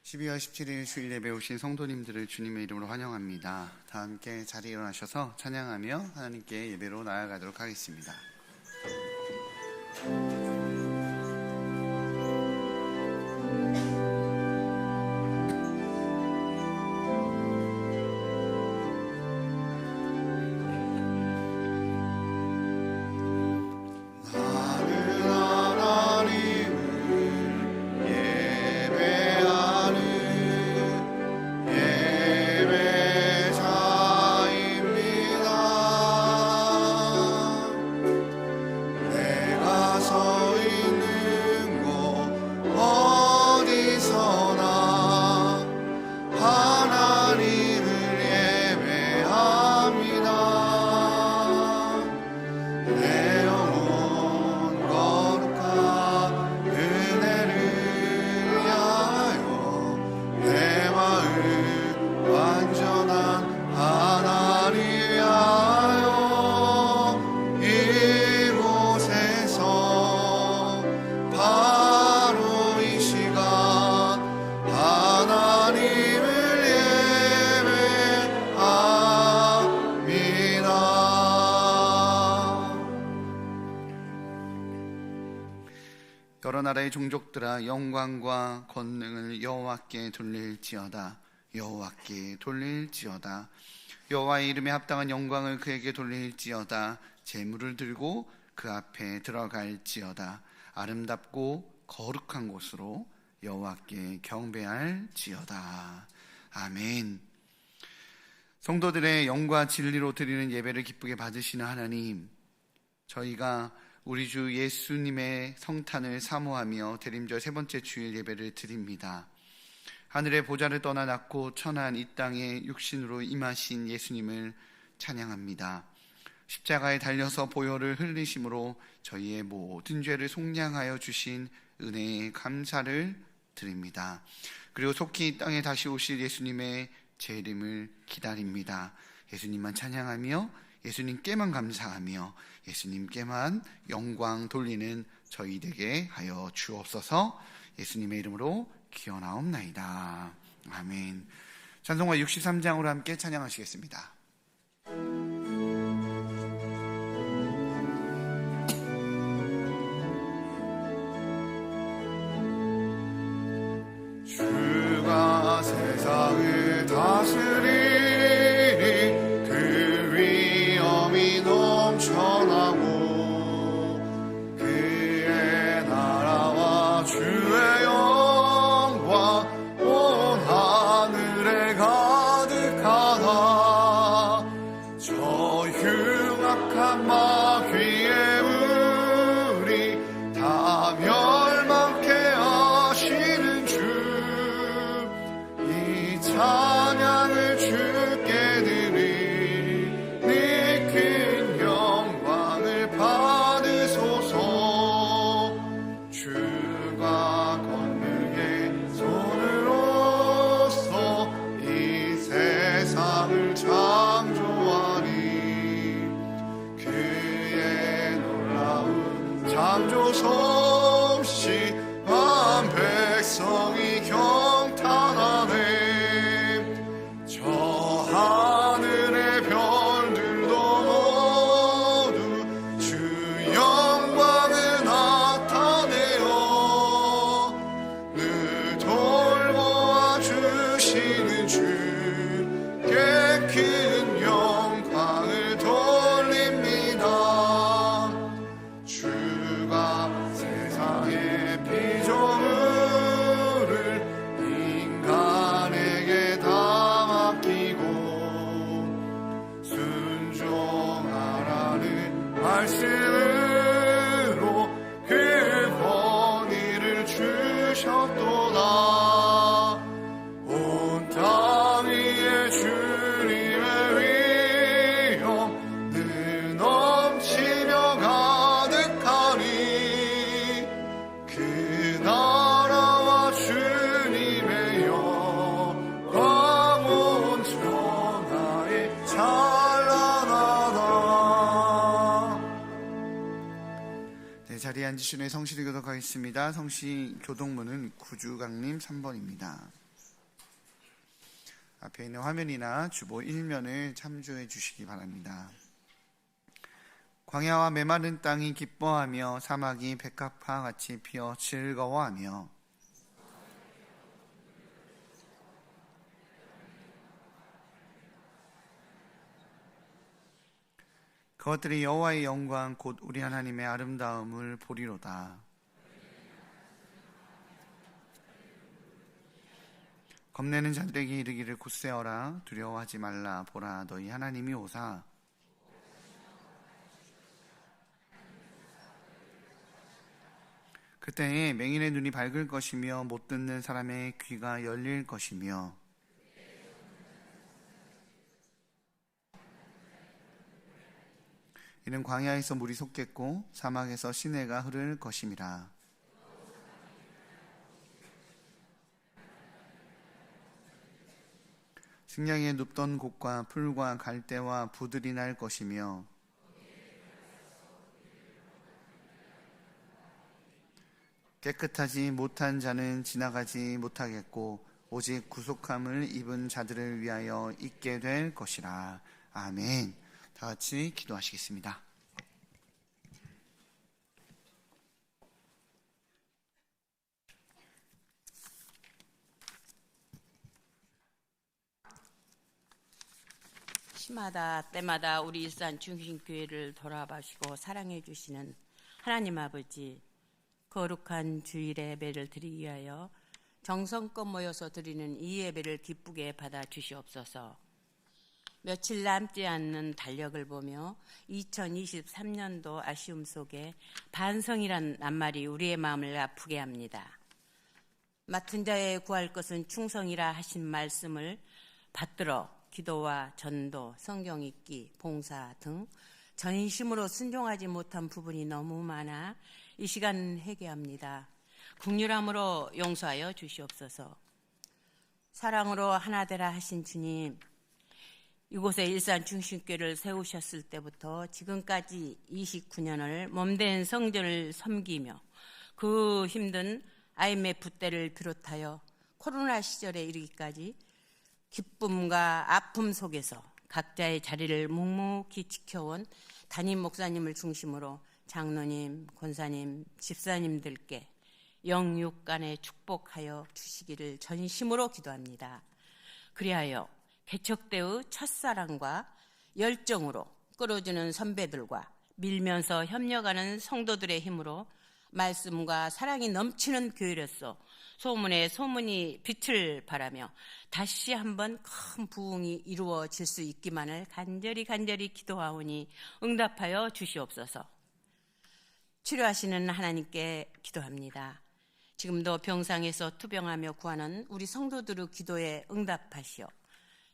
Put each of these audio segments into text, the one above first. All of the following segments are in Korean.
12월 17일 주일 예배 오신 성도님들을 주님의 이름으로 환영합니다. 다 함께 자리에 일어나셔서 찬양하며 하나님께 예배로 나아가도록 하겠습니다. 여러 나라의 종족들아 영광과 권능을 여호와께 돌릴지어다. 여호와께 돌릴지어다. 여호와의 이름에 합당한 영광을 그에게 돌릴지어다. 제물을 들고 그 앞에 들어갈지어다. 아름답고 거룩한 곳으로 여호와께 경배할지어다. 아멘. 성도들의 영과 진리로 드리는 예배를 기쁘게 받으시는 하나님, 저희가 우리 주 예수님의 성탄을 사모하며 대림절 세 번째 주일 예배를 드립니다. 하늘의 보좌를 떠나 낮고 천한 이 땅에 육신으로 임하신 예수님을 찬양합니다. 십자가에 달려서 보혈을 흘리심으로 저희의 모든 죄를 속량하여 주신 은혜에 감사를 드립니다. 그리고 속히 이 땅에 다시 오실 예수님의 재림을 기다립니다. 예수님만 찬양하며 예수님께만 감사하며 예수님께만 영광 돌리는 저희 되게 하여 주옵소서. 예수님의 이름으로 기원하옵나이다. 아멘. 찬송가 63장으로 함께 찬양하시겠습니다. 주가 세상을 다스리니 그 위엄이 넘쳐나고 그의 나라와 주의 영광 온 하늘에 가득하다. 저 흉악한 마귀의 우리 다 멸망케 하시는 주, 이 찬양을 주께 드리니 큰 영광을 받으소서. 주가 권능의 손으로서 이 세상을 창조하니 그의 놀라운 창조 솜씨 한 백성이 경탄하네. 저 하늘의 별들도 모두 주 영광을 나타내어 늘 돌보아 주시는 주께 큰 영광을 돌립니다. 주가 세상의 피조물을 인간에게 다 맡기고 순종하라는 말씀으로 그 권위를 주셨도다. 온 땅 위에 주님의 위엄 늘 넘치며 가득하니 그 나라와 주님의 영광 온 천하에 찬란하다. 네, 자리에 앉으시는 성시를 교독하겠습니다. 성시 교독문은 구주강림 3번입니다. 앞에 있는 화면이나 주보 1면을 참조해 주시기 바랍니다. 광야와 메마른 땅이 기뻐하며 사막이 백합화 같이 피어 즐거워하며 그것들이 여호와의 영광 곧 우리 하나님의 아름다움을 보리로다. 겁내는 자들에게 이르기를 굳세어라 두려워하지 말라 보라 너희 하나님이 오사 그때에 맹인의 눈이 밝을 것이며 못 듣는 사람의 귀가 열릴 것이며 이는 광야에서 물이 솟겠고 사막에서 시내가 흐를 것임이라. 식량에 눕던 곳과 풀과 갈대와 부들이 날 것이며 깨끗하지 못한 자는 지나가지 못하겠고 오직 구속함을 입은 자들을 위하여 있게 될 것이라. 아멘. 다 같이 기도하시겠습니다. 시마다 때마다 우리 일산 중심교회를 돌아보시고 사랑해 주시는 하나님 아버지, 거룩한 주일의 예배를 드리기 위하여 정성껏 모여서 드리는 이 예배를 기쁘게 받아 주시옵소서. 며칠 남지 않는 달력을 보며 2023년도 아쉬움 속에 반성이란 낱말이 우리의 마음을 아프게 합니다. 맡은 자에 구할 것은 충성이라 하신 말씀을 받들어 기도와 전도, 성경 읽기, 봉사 등 전심으로 순종하지 못한 부분이 너무 많아 이 시간 회개합니다. 긍휼함으로 용서하여 주시옵소서. 사랑으로 하나 되라 하신 주님, 이곳에 일산 중심교회를 세우셨을 때부터 지금까지 29년을 몸된 성전을 섬기며 그 힘든 IMF 때를 비롯하여 코로나 시절에 이르기까지 기쁨과 아픔 속에서 각자의 자리를 묵묵히 지켜온 담임 목사님을 중심으로 장로님, 권사님, 집사님들께 영육간에 축복하여 주시기를 전심으로 기도합니다. 그리하여 개척대의 첫사랑과 열정으로 끌어주는 선배들과 밀면서 협력하는 성도들의 힘으로 말씀과 사랑이 넘치는 교회로서 소문에 소문이 빛을 발하며 다시 한번 큰 부흥이 이루어질 수 있기만을 간절히 기도하오니 응답하여 주시옵소서. 치료하시는 하나님께 기도합니다. 지금도 병상에서 투병하며 구하는 우리 성도들의 기도에 응답하시어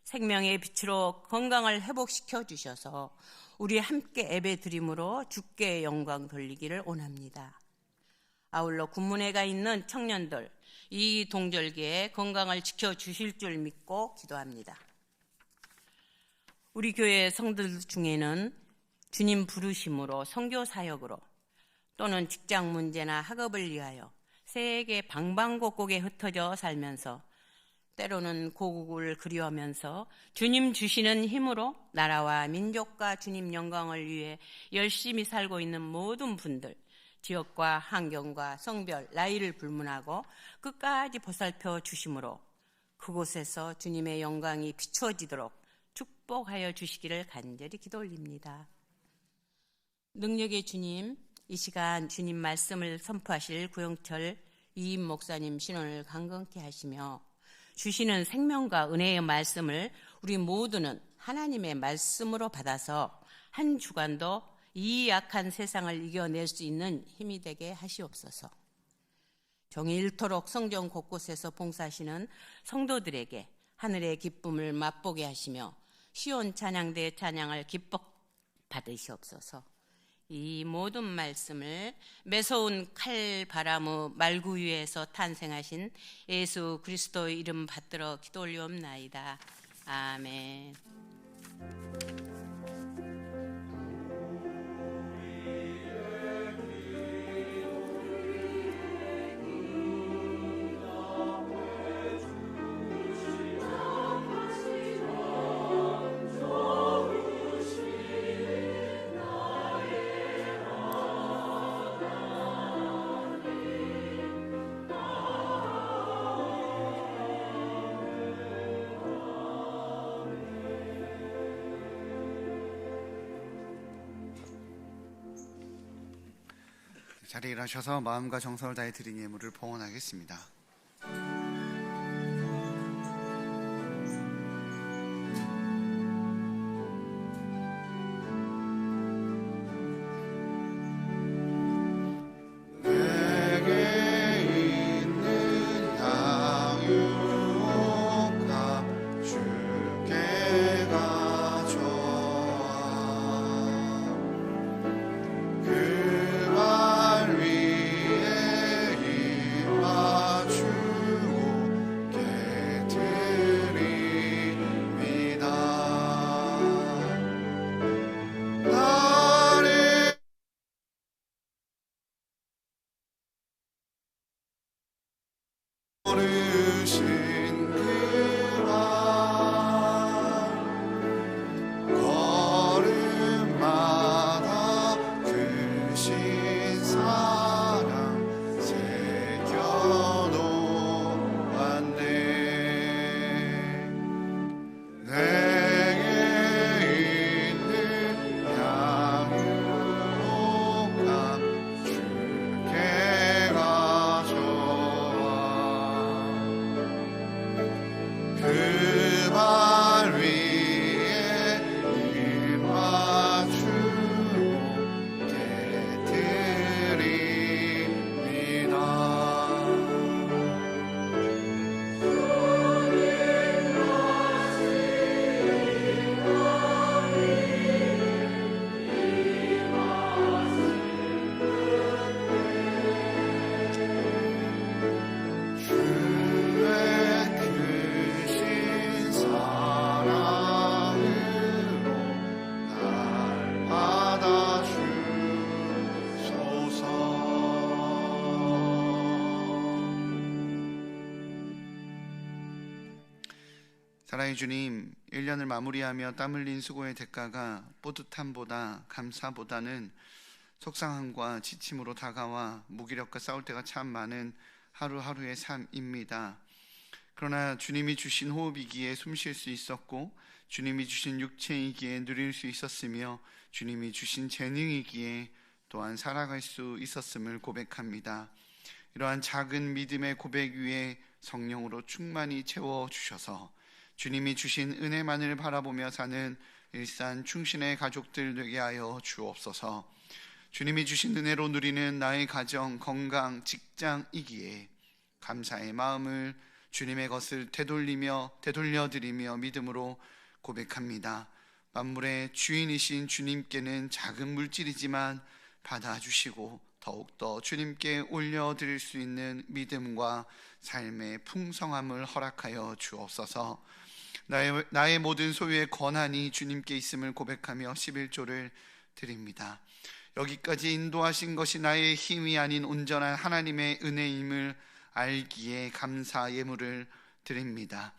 생명의 빛으로 건강을 회복시켜 주셔서 우리 함께 예배드림으로 주께 영광 돌리기를 원합니다. 아울러 군문에 가 있는 청년들, 이 동절기에 건강을 지켜주실 줄 믿고 기도합니다. 우리 교회 성도들 중에는 주님 부르심으로 선교 사역으로 또는 직장 문제나 학업을 위하여 세계 방방곡곡에 흩어져 살면서 때로는 고국을 그리워하면서 주님 주시는 힘으로 나라와 민족과 주님 영광을 위해 열심히 살고 있는 모든 분들, 지역과 환경과 성별, 나이를 불문하고 끝까지 보살펴 주심으로 그곳에서 주님의 영광이 비추어지도록 축복하여 주시기를 간절히 기도 올립니다. 능력의 주님, 이 시간 주님 말씀을 선포하실 구영철 이임 목사님 신원을 강건케 하시며 주시는 생명과 은혜의 말씀을 우리 모두는 하나님의 말씀으로 받아서 한 주간도 이 약한 세상을 이겨낼 수 있는 힘이 되게 하시옵소서. 종일토록 성전 곳곳에서 봉사하시는 성도들에게 하늘의 기쁨을 맛보게 하시며 시온 찬양대 찬양을 기뻐 받으시옵소서. 이 모든 말씀을 매서운 칼바람의 말구 위에서 탄생하신 예수 그리스도의 이름 받들어 기도 올리옵나이다. 아멘. 자리에 일하셔서 마음과 정성을 다해 드린 예물을 봉헌하겠습니다. 사랑의 주님, 1년을 마무리하며 땀 흘린 수고의 대가가 뿌듯함보다 감사보다는 속상함과 지침으로 다가와 무기력과 싸울 때가 참 많은 하루하루의 삶입니다. 그러나 주님이 주신 호흡이기에 숨 쉴 수 있었고, 주님이 주신 육체이기에 누릴 수 있었으며, 주님이 주신 재능이기에 또한 살아갈 수 있었음을 고백합니다. 이러한 작은 믿음의 고백 위에 성령으로 충만히 채워주셔서 주님이 주신 은혜만을 바라보며 사는 일산 충신의 가족들 되게 하여 주옵소서. 주님이 주신 은혜로 누리는 나의 가정, 건강, 직장이기에 감사의 마음을 주님의 것을 되돌려드리며 믿음으로 고백합니다. 만물의 주인이신 주님께는 작은 물질이지만 받아주시고 더욱더 주님께 올려드릴 수 있는 믿음과 삶의 풍성함을 허락하여 주옵소서. 나의 모든 소유의 권한이 주님께 있음을 고백하며 11조를 드립니다. 여기까지 인도하신 것이 나의 힘이 아닌 온전한 하나님의 은혜임을 알기에 감사 예물을 드립니다.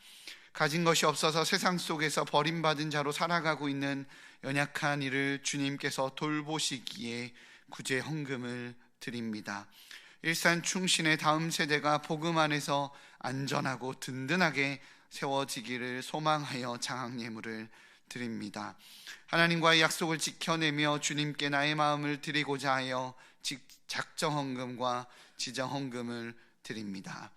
가진 것이 없어서 세상 속에서 버림받은 자로 살아가고 있는 연약한 이를 주님께서 돌보시기에 구제 헌금을 드립니다. 일산 충신의 다음 세대가 복음 안에서 안전하고 든든하게 세워지기를 소망하여 장학 예물을 드립니다. 하나님과의 약속을 지켜내며 주님께 나의 마음을 드리고자 하여 작정 헌금과 지정 헌금을 드립니다.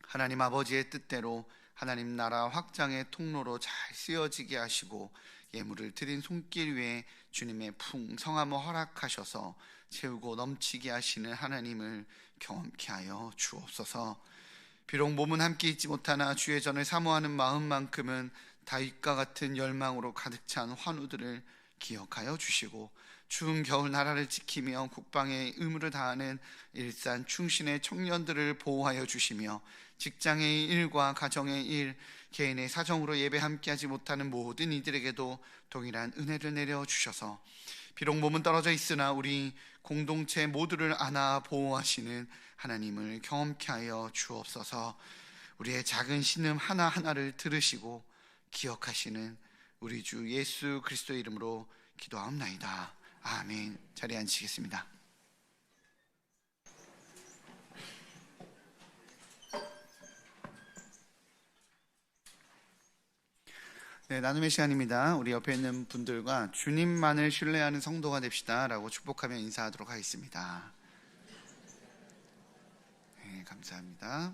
하나님 아버지의 뜻대로 하나님 나라 확장의 통로로 잘 쓰여지게 하시고 예물을 드린 손길 위에 주님의 풍성함을 허락하셔서 채우고 넘치게 하시는 하나님을 경험케 하여 주옵소서. 비록 몸은 함께 있지 못하나 주의 전을 사모하는 마음만큼은 다윗과 같은 열망으로 가득 찬 환우들을 기억하여 주시고, 추운 겨울 나라를 지키며 국방의 의무를 다하는 일산 충신의 청년들을 보호하여 주시며, 직장의 일과 가정의 일, 개인의 사정으로 예배 함께하지 못하는 모든 이들에게도 동일한 은혜를 내려주셔서 비록 몸은 떨어져 있으나 우리 공동체 모두를 안아 보호하시는 하나님을 경험케 하여 주옵소서. 우리의 작은 신음 하나하나를 들으시고 기억하시는 우리 주 예수 그리스도의 이름으로 기도하옵나이다. 아멘. 자리에 앉히겠습니다. 네, 나눔의 시간입니다. 우리 옆에 있는 분들과 주님만을 신뢰하는 성도가 됩시다 라고 축복하며 인사하도록 하겠습니다. 감사합니다.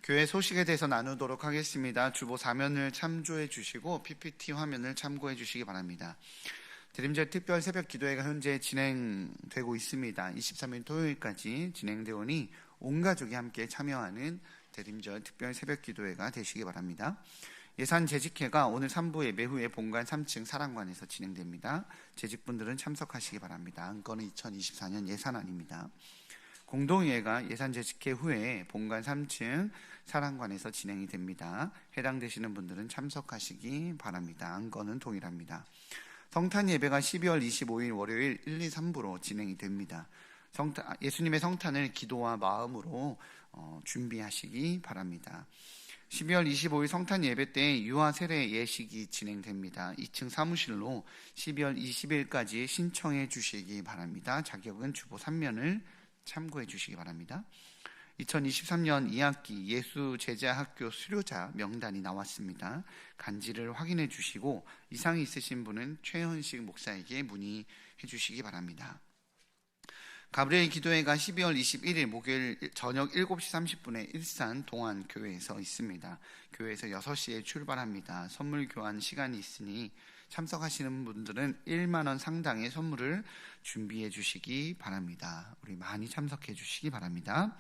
교회 소식에 대해서 나누도록 하겠습니다. 주보 사면을 참조해 주시고 PPT 화면을 참고해 주시기 바랍니다. 대림절 특별 새벽 기도회가 현재 진행되고 있습니다. 23일 토요일까지 진행되어 오니 온 가족이 함께 참여하는 대림절 특별 새벽 기도회가 되시기 바랍니다. 예산 재직회가 오늘 3부 예배 후에 본관 3층 사랑관에서 진행됩니다. 재직분들은 참석하시기 바랍니다. 안건은 2024년 예산안입니다. 공동회가 예산 재직회 후에 본관 3층 사랑관에서 진행이 됩니다. 해당되시는 분들은 참석하시기 바랍니다. 안건은 동일합니다. 성탄 예배가 12월 25일 월요일 1, 2, 3부로 진행이 됩니다. 예수님의 성탄을 기도와 마음으로 준비하시기 바랍니다. 12월 25일 성탄 예배 때 유아 세례 예식이 진행됩니다. 2층 사무실로 12월 20일까지 신청해 주시기 바랍니다. 자격은 주보 3면을 참고해 주시기 바랍니다. 2023년 2학기 예수제자학교 수료자 명단이 나왔습니다. 간지를 확인해 주시고 이상이 있으신 분은 최현식 목사에게 문의해 주시기 바랍니다. 가브리엘 기도회가 12월 21일 목요일 저녁 7시 30분에 일산 동안교회에서 있습니다. 교회에서 6시에 출발합니다. 선물 교환 시간이 있으니 참석하시는 분들은 1만 원 상당의 선물을 준비해 주시기 바랍니다. 우리 많이 참석해 주시기 바랍니다.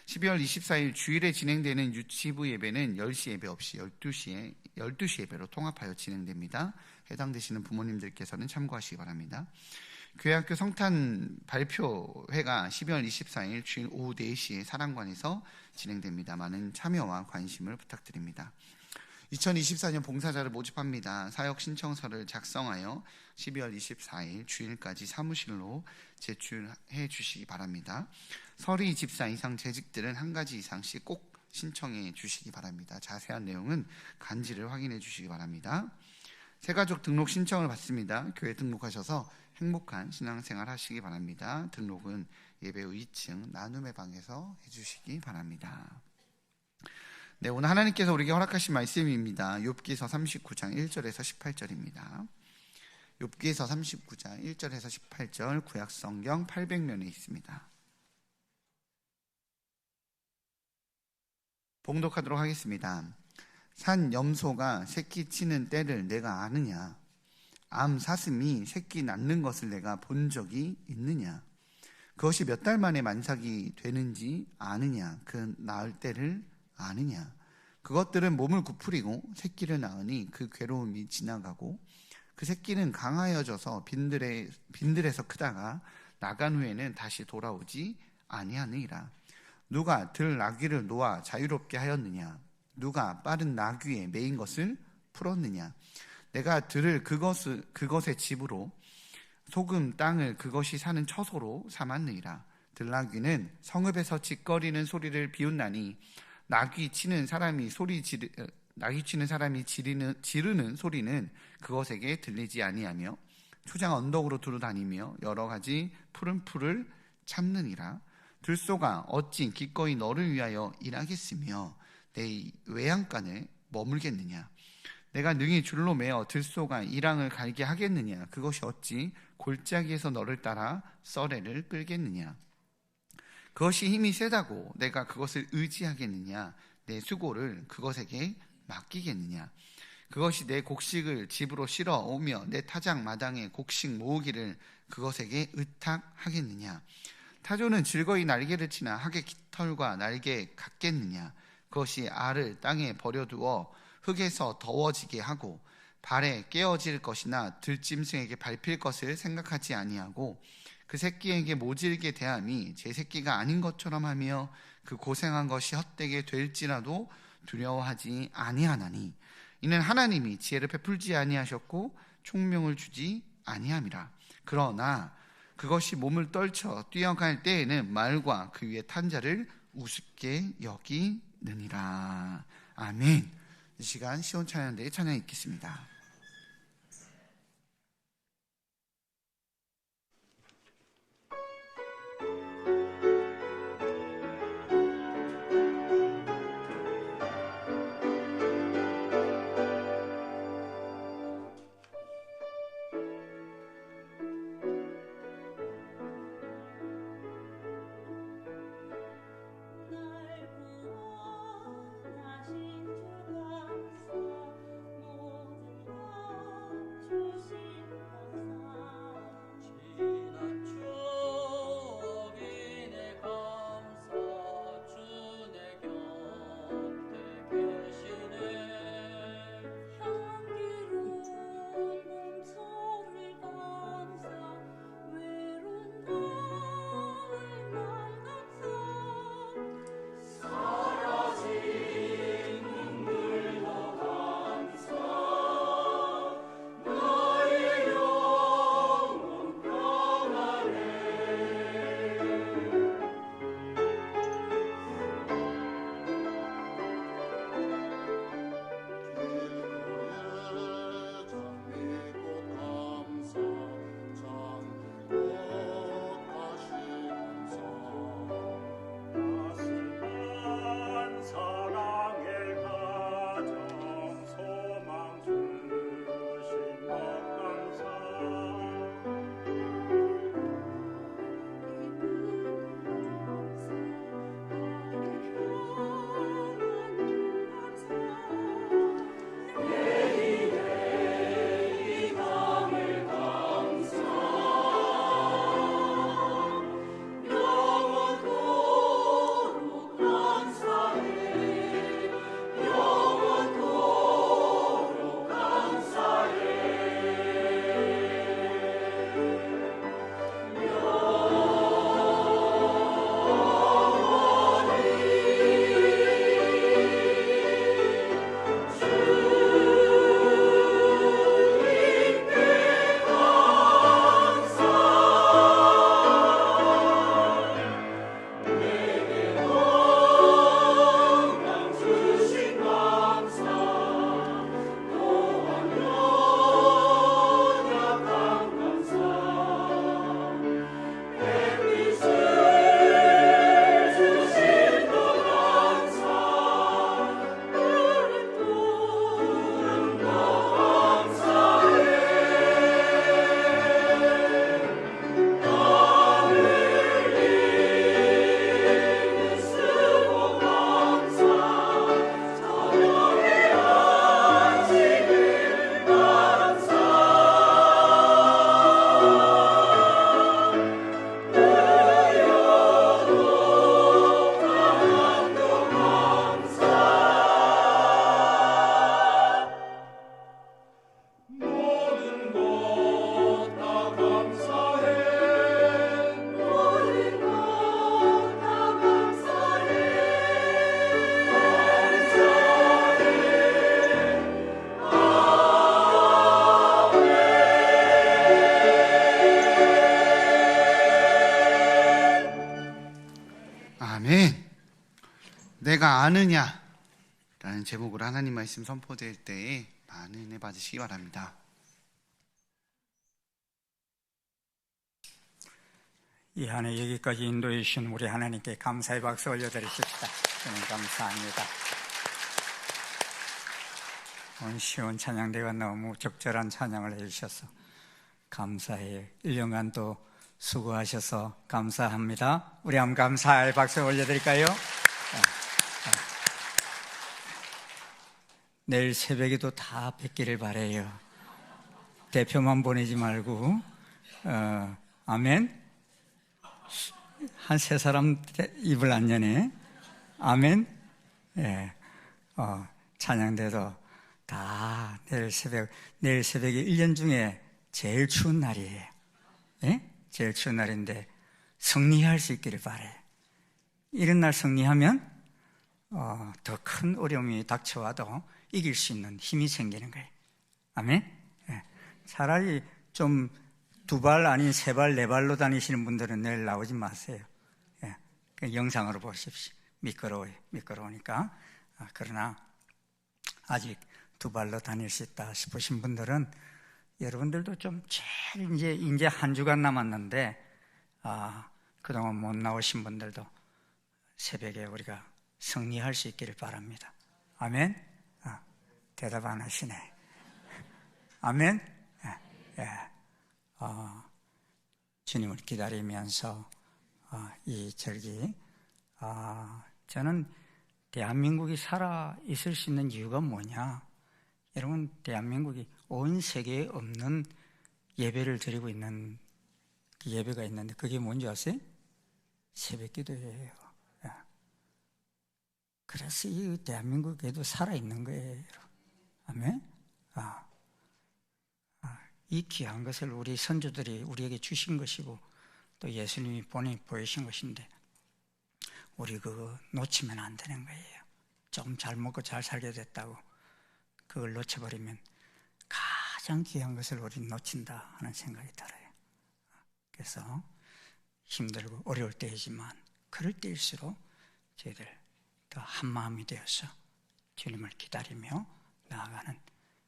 12월 24일 주일에 진행되는 유치부 예배는 10시 예배 없이 12시 예배로 통합하여 진행됩니다. 해당되시는 부모님들께서는 참고하시기 바랍니다. 교회학교 성탄 발표회가 12월 24일 주일 오후 4시에 사랑관에서 진행됩니다. 많은 참여와 관심을 부탁드립니다. 2024년 봉사자를 모집합니다. 사역 신청서를 작성하여 12월 24일 주일까지 사무실로 제출해 주시기 바랍니다. 서리 집사 이상 재직들은 한 가지 이상씩 꼭 신청해 주시기 바랍니다. 자세한 내용은 간지를 확인해 주시기 바랍니다. 새가족 등록 신청을 받습니다. 교회 등록하셔서 행복한 신앙생활 하시기 바랍니다. 등록은 예배 후 2층 나눔의 방에서 해주시기 바랍니다. 네, 오늘 하나님께서 우리에게 허락하신 말씀입니다. 욥기서 39장 1절에서 18절입니다. 욥기서 39장 1절에서 18절 구약성경 800면에 있습니다. 봉독하도록 하겠습니다. 산 염소가 새끼 치는 때를 내가 아느냐? 암 사슴이 새끼 낳는 것을 내가 본 적이 있느냐? 그것이 몇 달 만에 만삭이 되는지 아느냐? 그 낳을 때를 아느냐? 그것들은 몸을 굽으리고 새끼를 낳으니 그 괴로움이 지나가고 그 새끼는 강하여져서 빈들에서 크다가 나간 후에는 다시 돌아오지 아니하느니라. 누가 들 나귀를 놓아 자유롭게 하였느냐? 누가 빠른 나귀에 매인 것을 풀었느냐? 내가 들을 그것의 집으로 소금 땅을 그것이 사는 처소로 삼았느니라. 들나귀는 성읍에서 짖거리는 소리를 비웃나니 나귀 치는 사람이 지르는 소리는 그것에게 들리지 아니하며 초장 언덕으로 두루다니며 여러 가지 푸른 풀을 참느니라. 들소가 어찌 기꺼이 너를 위하여 일하겠으며 내 외양간에 머물겠느냐? 내가 능히 줄로 매어 들소가 이랑을 갈게 하겠느냐? 그것이 어찌 골짜기에서 너를 따라 썰애를 끌겠느냐? 그것이 힘이 세다고 내가 그것을 의지하겠느냐? 내 수고를 그것에게 맡기겠느냐? 그것이 내 곡식을 집으로 실어 오며 내 타작 마당에 곡식 모으기를 그것에게 의탁하겠느냐? 타조는 즐거이 날개를 치나 하게 깃털과 날개 같겠느냐? 그것이 알을 땅에 버려두어 흙에서 더워지게 하고 발에 깨어질 것이나 들짐승에게 밟힐 것을 생각하지 아니하고 그 새끼에게 모질게 대함이 제 새끼가 아닌 것처럼 하며 그 고생한 것이 헛되게 될지라도 두려워하지 아니하나니 이는 하나님이 지혜를 베풀지 아니하셨고 총명을 주지 아니함이라. 그러나 그것이 몸을 떨쳐 뛰어갈 때에는 말과 그 위에 탄 자를 우습게 여기느니라. 아멘. 이 시간 시온 찬양대에 찬양 읽겠습니다. 날 내가 아느냐? 라는 제목으로 하나님 말씀 선포될 때에 많은 은혜 받으시기 바랍니다. 이 한 해 여기까지 인도해 주신 우리 하나님께 감사의 박수 올려드리십시다. 저는 감사합니다. 오늘 쉬운 찬양대가 너무 적절한 찬양을 해주셔서 감사해요. 1년간 또 수고하셔서 감사합니다. 우리 한번 감사의 박수 올려드릴까요? 내일 새벽에도 다 뵙기를 바라요. 대표만 보내지 말고. 아멘. 한 세 사람 입을 안 여네. 아멘. 예. 찬양대도 다 내일 새벽에 1년 중에 제일 추운 날이에요. 예? 제일 추운 날인데 승리할 수 있기를 바라요. 이런 날 승리하면 더 큰 어려움이 닥쳐와도 이길 수 있는 힘이 생기는 거예요. 아멘. 예. 차라리 좀 2발 아닌 3발, 4발로 다니시는 분들은 내일 나오지 마세요. 예. 영상으로 보십시오. 미끄러우니까. 그러나 아직 2발로 다닐 수 있다 싶으신 분들은 여러분들도 좀 제일 이제 한 주간 남았는데 그동안 못 나오신 분들도 새벽에 우리가 승리할 수 있기를 바랍니다. 아멘. 대답 안 하시네. 아멘. 예. 주님을 기다리면서 이 절기 저는 대한민국이 살아 있을 수 있는 이유가 뭐냐? 여러분, 대한민국이 온 세계에 없는 예배를 드리고 있는 예배가 있는데 그게 뭔지 아세요? 새벽기도예요. 그래서 이 대한민국에도 살아있는 거예요. 아멘? 이 귀한 것을 우리 선조들이 우리에게 주신 것이고 또 예수님이 보이신 것인데 우리 그거 놓치면 안 되는 거예요. 좀 잘 먹고 잘 살게 됐다고 그걸 놓쳐버리면 가장 귀한 것을 우리는 놓친다 하는 생각이 들어요. 그래서 힘들고 어려울 때이지만 그럴 때일수록 저희들 더 한마음이 되어서 주님을 기다리며 나아가는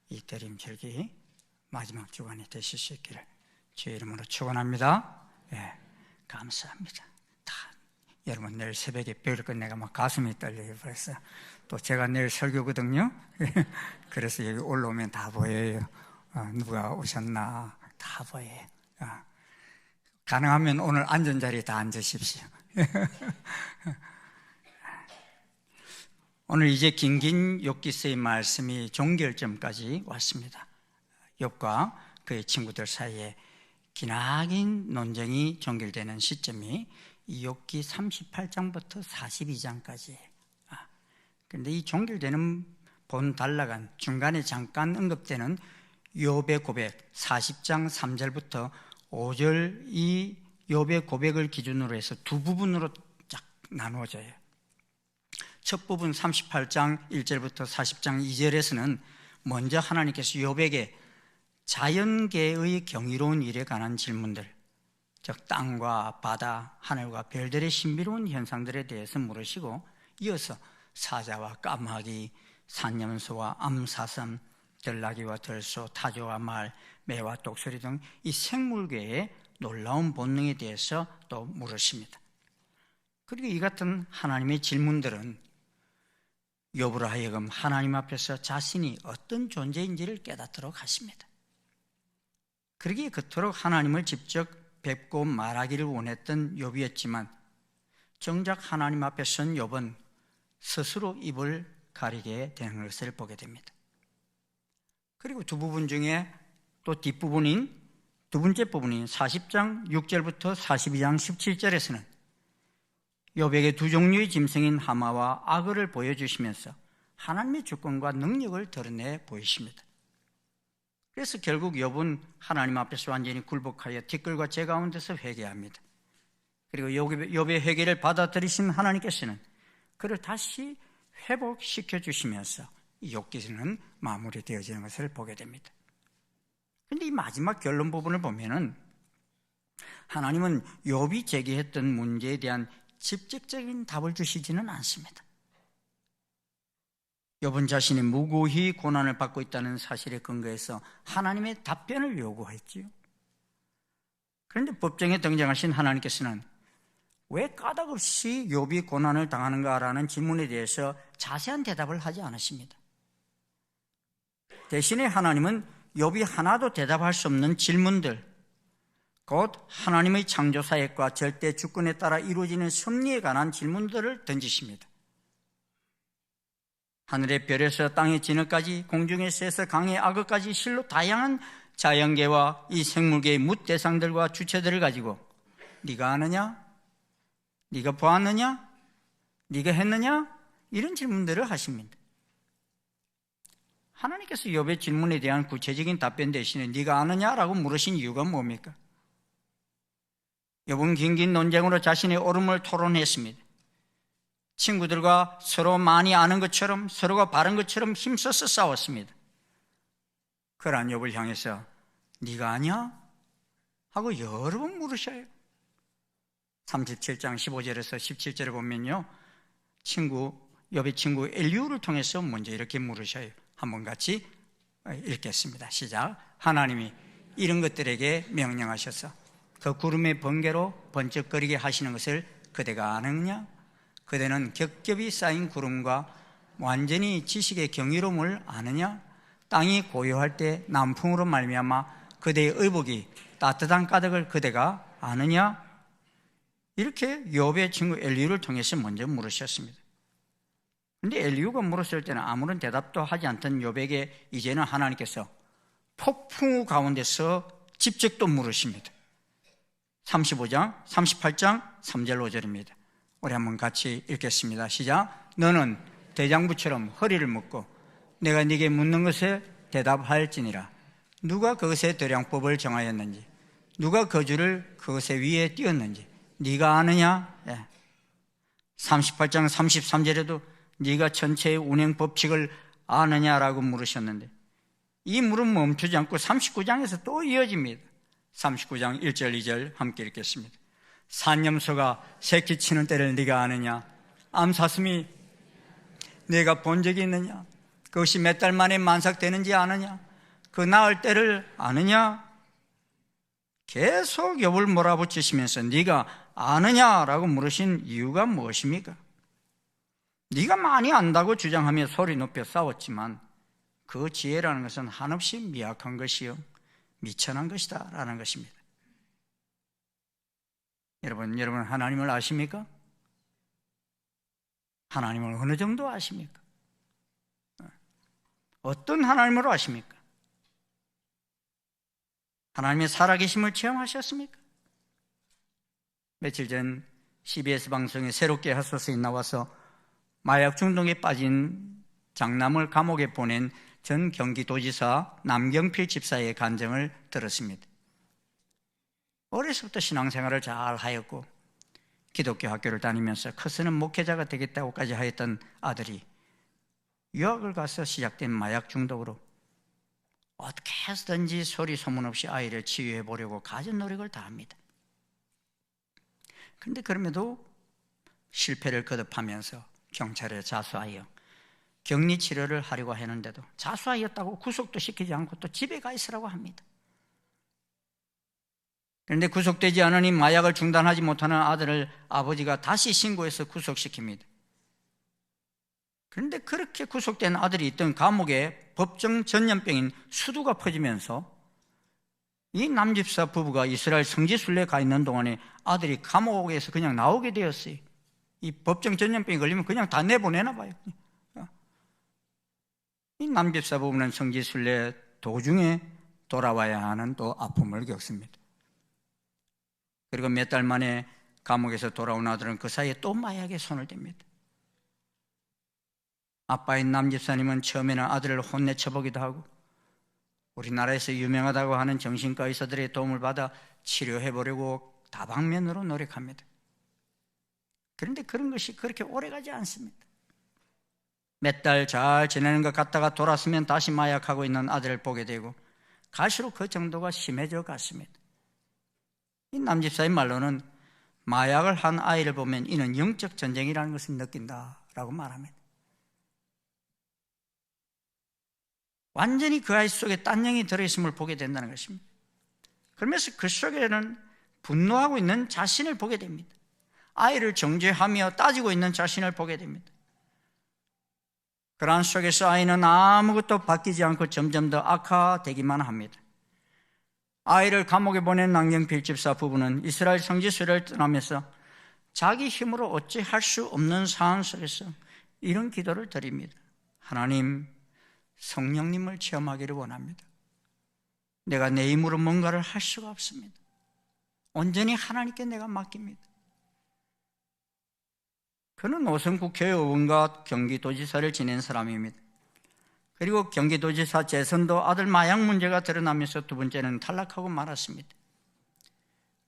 이 대림절기 마지막 주간이 되실 수 있기를 주의 이름으로 축원합니다. 예, 감사합니다. 여러분 내일 새벽에 뵐 건 내가 막 가슴이 떨려요. 그래서 또 제가 내일 설교거든요. 그래서 여기 올라오면 다 보여요. 누가 오셨나 다 보여요. 가능하면 오늘 앉은 자리에 다 앉으십시오. 오늘 이제 긴긴 욥기서의 말씀이 종결점까지 왔습니다. 욥과 그의 친구들 사이에 기나긴 논쟁이 종결되는 시점이 이 욥기 38장부터 42장까지예요. 그런데 이 종결되는 본 단락은 중간에 잠깐 언급되는 욥의 고백 40장 3절부터 5절 이 욥의 고백을 기준으로 해서 두 부분으로 쫙 나누어져요. 첫 부분 38장 1절부터 40장 2절에서는 먼저 하나님께서 욥에게 자연계의 경이로운 일에 관한 질문들, 즉 땅과 바다, 하늘과 별들의 신비로운 현상들에 대해서 물으시고 이어서 사자와 까마귀, 산염소와 암사슴, 들나귀와 들소, 타조와 말, 매와 독수리 등 이 생물계의 놀라운 본능에 대해서 또 물으십니다. 그리고 이 같은 하나님의 질문들은 욥으로 하여금 하나님 앞에서 자신이 어떤 존재인지를 깨닫도록 하십니다. 그러기에 그토록 하나님을 직접 뵙고 말하기를 원했던 욥이었지만 정작 하나님 앞에 선 욥은 스스로 입을 가리게 되는 것을 보게 됩니다. 그리고 두 부분 중에 또 뒷부분인 두 번째 부분인 40장 6절부터 42장 17절에서는 욥에게 두 종류의 짐승인 하마와 악어를 보여주시면서 하나님의 주권과 능력을 드러내 보이십니다. 그래서 결국 욥은 하나님 앞에서 완전히 굴복하여 티끌과 재 가운데서 회개합니다. 그리고 욥의 회개를 받아들이신 하나님께서는 그를 다시 회복시켜 주시면서 이 욥기서는 마무리되어지는 것을 보게 됩니다. 그런데 이 마지막 결론 부분을 보면은 하나님은 욥이 제기했던 문제에 대한 직접적인 답을 주시지는 않습니다. 욥은 자신이 무고히 고난을 받고 있다는 사실에 근거해서 하나님의 답변을 요구했지요. 그런데 법정에 등장하신 하나님께서는 왜 까닭없이 욥이 고난을 당하는가라는 질문에 대해서 자세한 대답을 하지 않으십니다. 대신에 하나님은 욥이 하나도 대답할 수 없는 질문들, 곧 하나님의 창조사역과 절대 주권에 따라 이루어지는 섭리에 관한 질문들을 던지십니다. 하늘의 별에서 땅의 진흙까지, 공중의 새에서 강의 악어까지 실로 다양한 자연계와 이 생물계의 묻 대상들과 주체들을 가지고 네가 아느냐? 네가 보았느냐? 네가 했느냐? 이런 질문들을 하십니다. 하나님께서 욥의 질문에 대한 구체적인 답변 대신에 네가 아느냐라고 물으신 이유가 뭡니까? 욥은 긴긴 논쟁으로 자신의 옳음을 토론했습니다. 친구들과 서로 많이 아는 것처럼, 서로가 바른 것처럼 힘써서 싸웠습니다. 그러한 욥을 향해서 네가 아냐? 하고 여러 번 물으셔요. 37장 15절에서 17절에 보면요, 욥의 친구 엘리후를 통해서 먼저 이렇게 물으셔요. 한번 같이 읽겠습니다. 시작. 하나님이 이런 것들에게 명령하셔서 그 구름의 번개로 번쩍거리게 하시는 것을 그대가 아느냐? 그대는 겹겹이 쌓인 구름과 완전히 지식의 경이로움을 아느냐? 땅이 고요할 때 남풍으로 말미암아 그대의 의복이 따뜻한 까닭을 그대가 아느냐? 이렇게 욥의 친구 엘리후를 통해서 먼저 물으셨습니다. 그런데 엘리후가 물었을 때는 아무런 대답도 하지 않던 욥에게 이제는 하나님께서 폭풍우 가운데서 직접 또 물으십니다. 35장, 38장, 3절 5절입니다. 우리 한번 같이 읽겠습니다. 시작. 너는 대장부처럼 허리를 묶고 내가 네게 묻는 것에 대답할지니라. 누가 그것의 도량법을 정하였는지, 누가 거주를 그것의 위에 띄었는지 네가 아느냐? 38장 33절에도 네가 전체의 운행 법칙을 아느냐라고 물으셨는데 이 물음 멈추지 않고 39장에서 또 이어집니다. 39장 1절 2절 함께 읽겠습니다. 산염소가 새끼 치는 때를 네가 아느냐? 암사슴이 네가 본 적이 있느냐? 그것이 몇 달 만에 만삭되는지 아느냐? 그 나을 때를 아느냐? 계속 욥을 몰아붙이시면서 네가 아느냐라고 물으신 이유가 무엇입니까? 네가 많이 안다고 주장하며 소리 높여 싸웠지만 그 지혜라는 것은 한없이 미약한 것이요 미천한 것이다 라는 것입니다. 여러분 하나님을 아십니까? 하나님을 어느 정도 아십니까? 어떤 하나님으로 아십니까? 하나님의 살아계심을 체험하셨습니까? 며칠 전 CBS 방송에 새롭게 핫소스에 나와서 마약 중독에 빠진 장남을 감옥에 보낸 전 경기도지사 남경필 집사의 간증을 들었습니다. 어려서부터 신앙생활을 잘 하였고 기독교 학교를 다니면서 커서는 목회자가 되겠다고까지 하였던 아들이 유학을 가서 시작된 마약 중독으로 어떻게 해서든지 소리 소문 없이 아이를 치유해 보려고 가진 노력을 다합니다. 그런데 그럼에도 실패를 거듭하면서 경찰에 자수하여 격리 치료를 하려고 했는데도 자수하였다고 구속도 시키지 않고 또 집에 가 있으라고 합니다. 그런데 구속되지 않으니 마약을 중단하지 못하는 아들을 아버지가 다시 신고해서 구속시킵니다. 그런데 그렇게 구속된 아들이 있던 감옥에 법정 전염병인 수두가 퍼지면서 이 남집사 부부가 이스라엘 성지순례에 가 있는 동안에 아들이 감옥에서 그냥 나오게 되었어요. 이 법정 전염병이 걸리면 그냥 다 내보내나 봐요. 이 남집사 부부는 성지순례 도중에 돌아와야 하는 또 아픔을 겪습니다. 그리고 몇 달 만에 감옥에서 돌아온 아들은 그 사이에 또 마약에 손을 댑니다. 아빠인 남집사님은 처음에는 아들을 혼내쳐보기도 하고 우리나라에서 유명하다고 하는 정신과 의사들의 도움을 받아 치료해보려고 다방면으로 노력합니다. 그런데 그런 것이 그렇게 오래가지 않습니다. 몇 달 잘 지내는 것 같다가 돌았으면 다시 마약하고 있는 아들을 보게 되고 갈수록 그 정도가 심해져 갔습니다. 이 남집사의 말로는 마약을 한 아이를 보면 이는 영적 전쟁이라는 것을 느낀다라고 말합니다. 완전히 그 아이 속에 딴 영이 들어있음을 보게 된다는 것입니다. 그러면서 그 속에는 분노하고 있는 자신을 보게 됩니다. 아이를 정죄하며 따지고 있는 자신을 보게 됩니다. 그러한 속에서 아이는 아무것도 바뀌지 않고 점점 더 악화되기만 합니다. 아이를 감옥에 보낸 남경필 집사 부부는 이스라엘 성지순례를 떠나면서 자기 힘으로 어찌 할 수 없는 상황 속에서 이런 기도를 드립니다. 하나님, 성령님을 체험하기를 원합니다. 내가 내 힘으로 뭔가를 할 수가 없습니다. 온전히 하나님께 내가 맡깁니다. 그는 오선 국회의원과 경기도지사를 지낸 사람입니다. 그리고 경기도지사 재선도 아들 마약 문제가 드러나면서 두 번째는 탈락하고 말았습니다.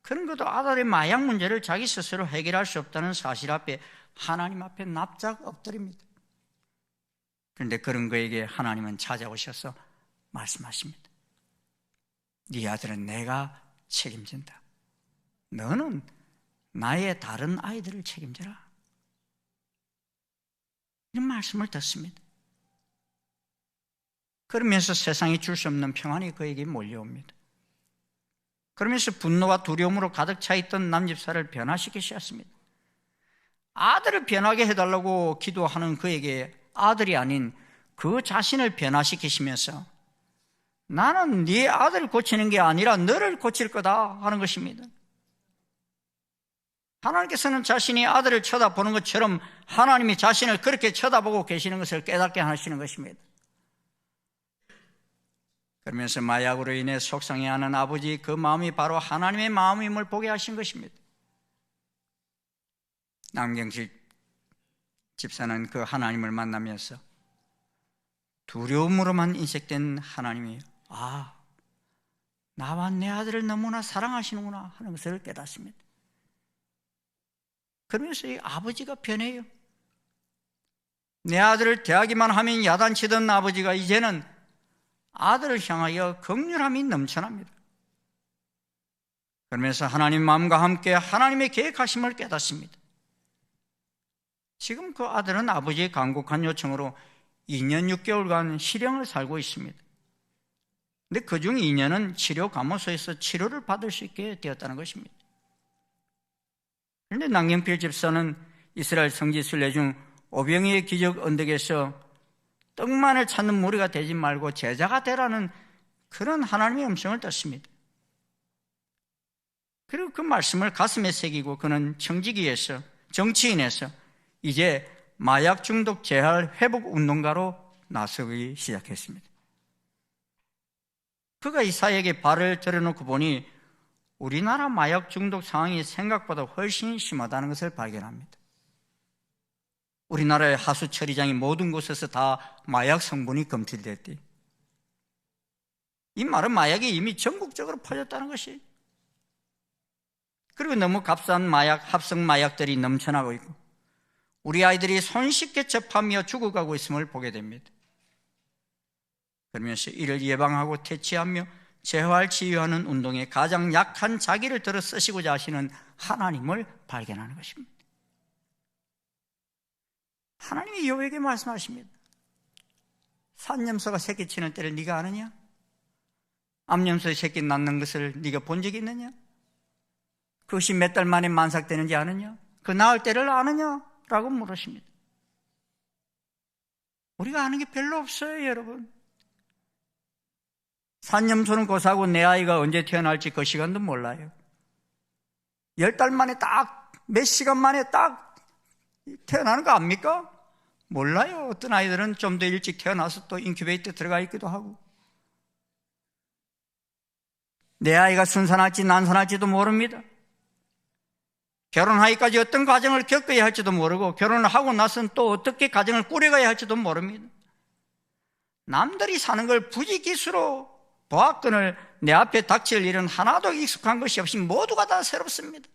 그런 것도 아들의 마약 문제를 자기 스스로 해결할 수 없다는 사실 앞에 하나님 앞에 납작 엎드립니다. 그런데 그런 그에게 하나님은 찾아오셔서 말씀하십니다. 네 아들은 내가 책임진다. 너는 나의 다른 아이들을 책임져라. 이런 말씀을 듣습니다. 그러면서 세상이 줄 수 없는 평안이 그에게 몰려옵니다. 그러면서 분노와 두려움으로 가득 차 있던 남집사를 변화시키셨습니다. 아들을 변하게 해달라고 기도하는 그에게 아들이 아닌 그 자신을 변화시키시면서 나는 네 아들을 고치는 게 아니라 너를 고칠 거다 하는 것입니다. 하나님께서는 자신이 아들을 쳐다보는 것처럼 하나님이 자신을 그렇게 쳐다보고 계시는 것을 깨닫게 하시는 것입니다. 그러면서 마약으로 인해 속상해하는 아버지 그 마음이 바로 하나님의 마음임을 보게 하신 것입니다. 남경실 집사는 그 하나님을 만나면서 두려움으로만 인색된 하나님이 나와 내 아들을 너무나 사랑하시는구나 하는 것을 깨닫습니다. 그러면서 이 아버지가 변해요. 내 아들을 대하기만 하면 야단치던 아버지가 이제는 아들을 향하여 긍휼함이 넘쳐납니다. 그러면서 하나님 마음과 함께 하나님의 계획하심을 깨닫습니다. 지금 그 아들은 아버지의 간곡한 요청으로 2년 6개월간 실형을 살고 있습니다. 근데 그중 2년은 치료 감호소에서 치료를 받을 수 있게 되었다는 것입니다. 그런데 남경필 집사는 이스라엘 성지순례 중 오병이의 기적 언덕에서 떡만을 찾는 무리가 되지 말고 제자가 되라는 그런 하나님의 음성을 듣습니다. 그리고 그 말씀을 가슴에 새기고 그는 청지기에서 정치인에서 이제 마약 중독 재활 회복 운동가로 나서기 시작했습니다. 그가 이사에게 발을 들여놓고 보니 우리나라 마약 중독 상황이 생각보다 훨씬 심하다는 것을 발견합니다. 우리나라의 하수 처리장이 모든 곳에서 다 마약 성분이 검출됐대. 이 말은 마약이 이미 전국적으로 퍼졌다는 것이. 그리고 너무 값싼 마약, 합성 마약들이 넘쳐나고 있고 우리 아이들이 손쉽게 접하며 죽어가고 있음을 보게 됩니다. 그러면서 이를 예방하고 퇴치하며 재활치유하는 운동에 가장 약한 자기를 들어 쓰시고자 하시는 하나님을 발견하는 것입니다. 하나님이 욥에게 말씀하십니다. 산염소가 새끼 치는 때를 네가 아느냐? 암염소의 새끼 낳는 것을 네가 본 적이 있느냐? 그것이 몇 달 만에 만삭되는지 아느냐? 그 낳을 때를 아느냐? 라고 물으십니다. 우리가 아는 게 별로 없어요, 여러분. 산염소는 고사하고 내 아이가 언제 태어날지 그 시간도 몰라요. 10달 만에 딱 몇 시간 만에 딱 태어나는 거 압니까? 몰라요. 어떤 아이들은 좀 더 일찍 태어나서 또 인큐베이터 들어가 있기도 하고 내 아이가 순산할지 난산할지도 모릅니다. 결혼하기까지 어떤 과정을 겪어야 할지도 모르고 결혼을 하고 나서는 또 어떻게 가정을 꾸려가야 할지도 모릅니다. 남들이 사는 걸 부지기수로 보았건을 내 앞에 닥칠 일은 하나도 익숙한 것이 없이 모두가 다 새롭습니다.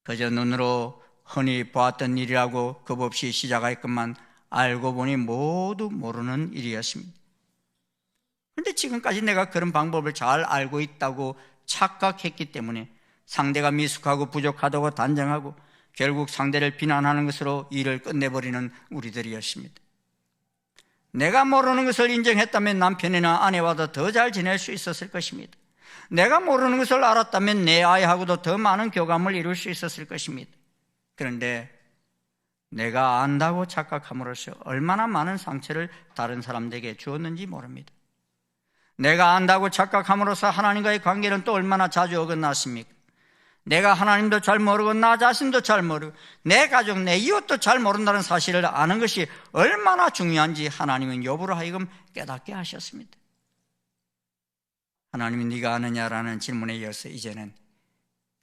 그저 눈으로 흔히 보았던 일이라고 겁없이 시작했건만 알고 보니 모두 모르는 일이었습니다. 그런데 지금까지 내가 그런 방법을 잘 알고 있다고 착각했기 때문에 상대가 미숙하고 부족하다고 단정하고 결국 상대를 비난하는 것으로 일을 끝내버리는 우리들이었습니다. 내가 모르는 것을 인정했다면 남편이나 아내와도 더 잘 지낼 수 있었을 것입니다. 내가 모르는 것을 알았다면 내 아이하고도 더 많은 교감을 이룰 수 있었을 것입니다. 그런데 내가 안다고 착각함으로써 얼마나 많은 상처를 다른 사람들에게 주었는지 모릅니다. 내가 안다고 착각함으로써 하나님과의 관계는 또 얼마나 자주 어긋났습니까? 내가 하나님도 잘 모르고 나 자신도 잘 모르고 내 가족, 내 이웃도 잘 모른다는 사실을 아는 것이 얼마나 중요한지 하나님은 욥으로 하여금 깨닫게 하셨습니다. 하나님이 네가 아느냐라는 질문에 이어서 이제는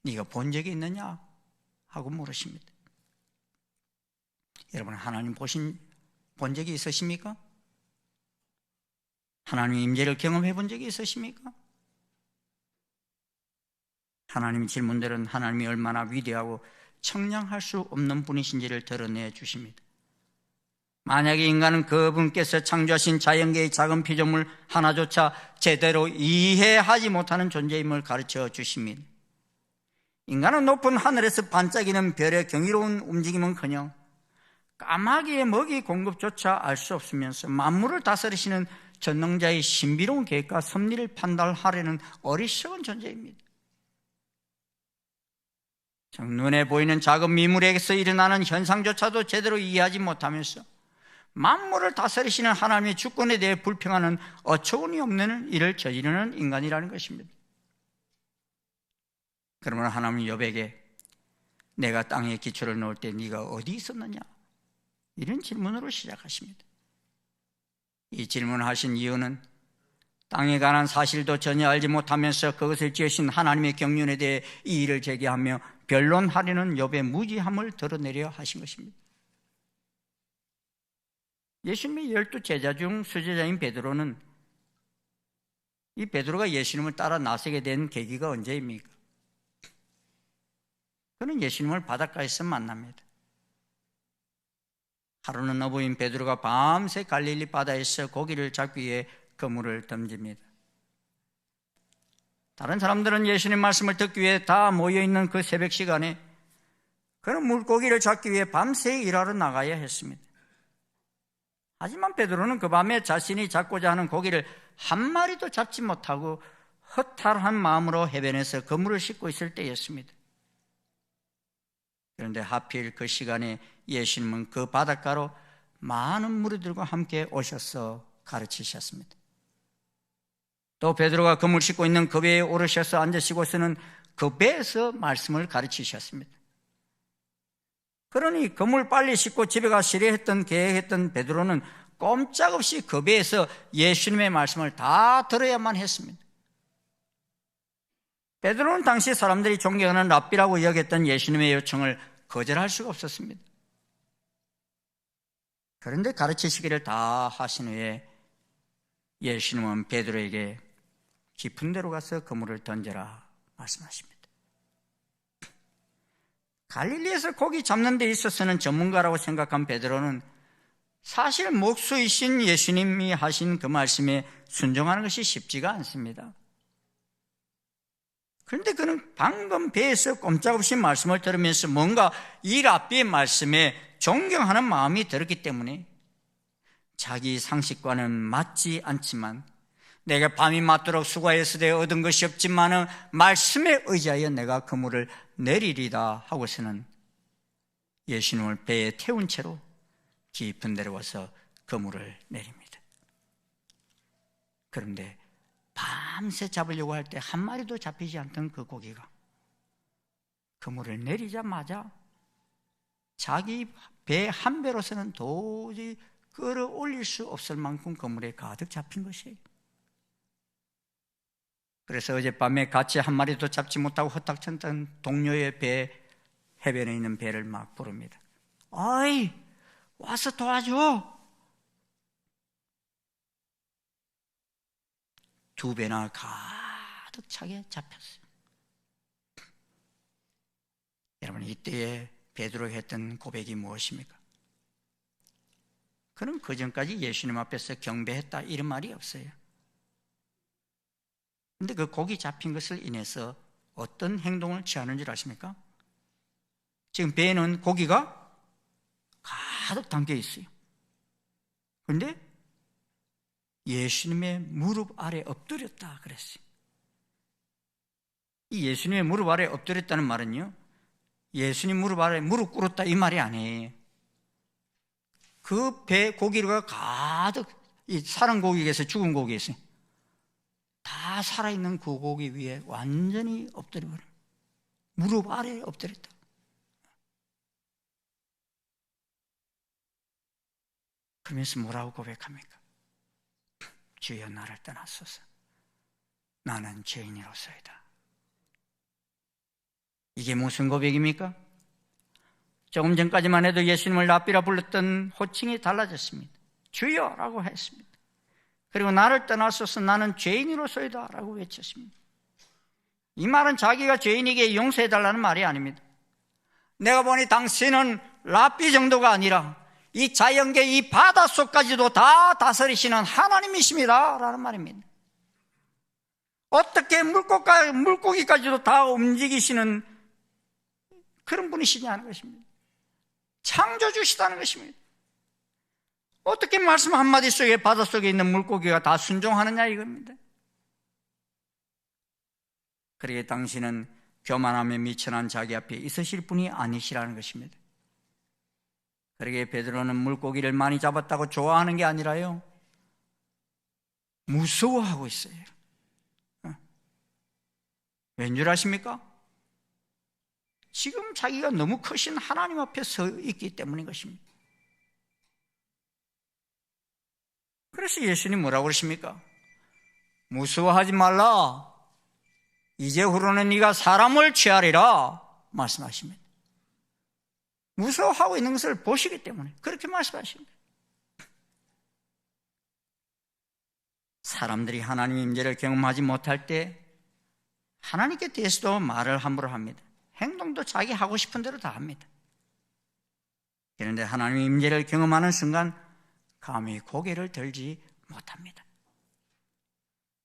네가 본 적이 있느냐 하고 물으십니다. 여러분, 하나님 본 적이 있으십니까? 하나님의 임재를 경험해 본 적이 있으십니까? 하나님의 질문들은 하나님이 얼마나 위대하고 청량할 수 없는 분이신지를 드러내 주십니다. 만약에 인간은 그분께서 창조하신 자연계의 작은 피조물 하나조차 제대로 이해하지 못하는 존재임을 가르쳐 주십니다. 인간은 높은 하늘에서 반짝이는 별의 경이로운 움직임은커녕 까마귀의 먹이 공급조차 알 수 없으면서 만물을 다스리시는 전능자의 신비로운 계획과 섭리를 판단하려는 어리석은 존재입니다. 눈에 보이는 작은 미물에게서 일어나는 현상조차도 제대로 이해하지 못하면서 만물을 다스리시는 하나님의 주권에 대해 불평하는 어처구니 없는 일을 저지르는 인간이라는 것입니다. 그러면 하나님은 욥에게 내가 땅에 기초를 놓을 때 네가 어디 있었느냐? 이런 질문으로 시작하십니다. 이 질문을 하신 이유는 땅에 관한 사실도 전혀 알지 못하면서 그것을 지으신 하나님의 경륜에 대해 이의를 제기하며 변론하려는 욥의 무지함을 드러내려 하신 것입니다. 예수님의 12제자 중 수제자인 베드로는 이 베드로가 예수님을 따라 나서게 된 계기가 언제입니까? 그는 예수님을 바닷가에서 만납니다. 하루는 어부인 베드로가 밤새 갈릴리 바다에서 고기를 잡기 위해 그물을 던집니다. 다른 사람들은 예수님 말씀을 듣기 위해 다 모여있는 그 새벽 시간에 그는 물고기를 잡기 위해 밤새 일하러 나가야 했습니다. 하지만 베드로는 그 밤에 자신이 잡고자 하는 고기를 한 마리도 잡지 못하고 허탈한 마음으로 해변에서 그물을 씻고 있을 때였습니다. 그런데 하필 그 시간에 예수님은 그 바닷가로 많은 무리들과 함께 오셔서 가르치셨습니다. 또 베드로가 그물 씻고 있는 그 배에 오르셔서 앉으시고서는 그 배에서 말씀을 가르치셨습니다. 그러니 그물 빨리 씻고 집에 가시려 계획했던 베드로는 꼼짝없이 그 배에서 예수님의 말씀을 다 들어야만 했습니다. 베드로는 당시 사람들이 존경하는 랍비라고 여겼던 예수님의 요청을 거절할 수가 없었습니다. 그런데 가르치시기를 다 하신 후에 예수님은 베드로에게 깊은 데로 가서 그물을 던져라 말씀하십니다. 갈릴리에서 고기 잡는 데 있어서는 전문가라고 생각한 베드로는 사실 목수이신 예수님이 하신 그 말씀에 순종하는 것이 쉽지가 않습니다. 그런데 그는 방금 배에서 꼼짝없이 말씀을 들으면서 뭔가 이 랍비의 말씀에 존경하는 마음이 들었기 때문에 자기 상식과는 맞지 않지만 내가 밤이 맞도록 수고했으되 얻은 것이 없지만 말씀에 의지하여 내가 그물을 내리리다 하고서는 예수님을 배에 태운 채로 깊은 데로 와서 그물을 내립니다. 그런데 밤새 잡으려고 할 때 한 마리도 잡히지 않던 그 고기가 그물을 내리자마자 자기 배 한 배로서는 도저히 끌어올릴 수 없을 만큼 그물에 가득 잡힌 것이에요. 그래서 어젯밤에 같이 한 마리도 잡지 못하고 허탁쳤던 동료의 해변에 있는 배를 막 부릅니다. 어이, 와서 도와줘. 두 배나 가득 차게 잡혔어요. 여러분, 이때에 베드로가 했던 고백이 무엇입니까? 그는 그전까지 예수님 앞에서 경배했다 이런 말이 없어요. 그런데 그 고기 잡힌 것을 인해서 어떤 행동을 취하는 줄 아십니까? 지금 배에는 고기가 가득 담겨 있어요. 그런데 예수님의 무릎 아래 엎드렸다 그랬어요. 이 예수님의 무릎 아래 엎드렸다는 말은요, 예수님 무릎 아래 무릎 꿇었다 이 말이 아니에요. 그 배 고기가 가득, 이 사는 고기에서 죽은 고기에서 다 살아있는 그 고기 위에 완전히 엎드려 버려요. 무릎 아래 엎드렸다. 그러면서 뭐라고 고백합니까? 주여 나를 떠나소서. 나는 죄인이로소이다. 이게 무슨 고백입니까? 조금 전까지만 해도 예수님을 랍비라 불렀던 호칭이 달라졌습니다. 주여라고 했습니다. 그리고 나를 떠나소서 나는 죄인으로서이다 라고 외쳤습니다. 이 말은 자기가 죄인에게 용서해달라는 말이 아닙니다. 내가 보니 당신은 랍비 정도가 아니라 이 자연계 이 바닷속까지도 다 다스리시는 하나님이십니다 라는 말입니다. 어떻게 물고기까지도 다 움직이시는 그런 분이시냐는 것입니다. 창조주시다는 것입니다. 어떻게 말씀 한마디 속에 바닷속에 있는 물고기가 다 순종하느냐 이겁니다. 그러기에 당신은 교만함에 미천한 자기 앞에 있으실 분이 아니시라는 것입니다. 그러기에 베드로는 물고기를 많이 잡았다고 좋아하는 게 아니라요, 무서워하고 있어요. 왠 줄 아십니까? 지금 자기가 너무 크신 하나님 앞에 서 있기 때문인 것입니다. 그래서 예수님 뭐라고 그러십니까? 무서워하지 말라. 이제 후로는 네가 사람을 취하리라 말씀하십니다. 무서워하고 있는 것을 보시기 때문에 그렇게 말씀하십니다. 사람들이 하나님의 임재를 경험하지 못할 때 하나님께 대해서도 말을 함부로 합니다. 행동도 자기 하고 싶은 대로 다 합니다. 그런데 하나님의 임재를 경험하는 순간 감히 고개를 들지 못합니다.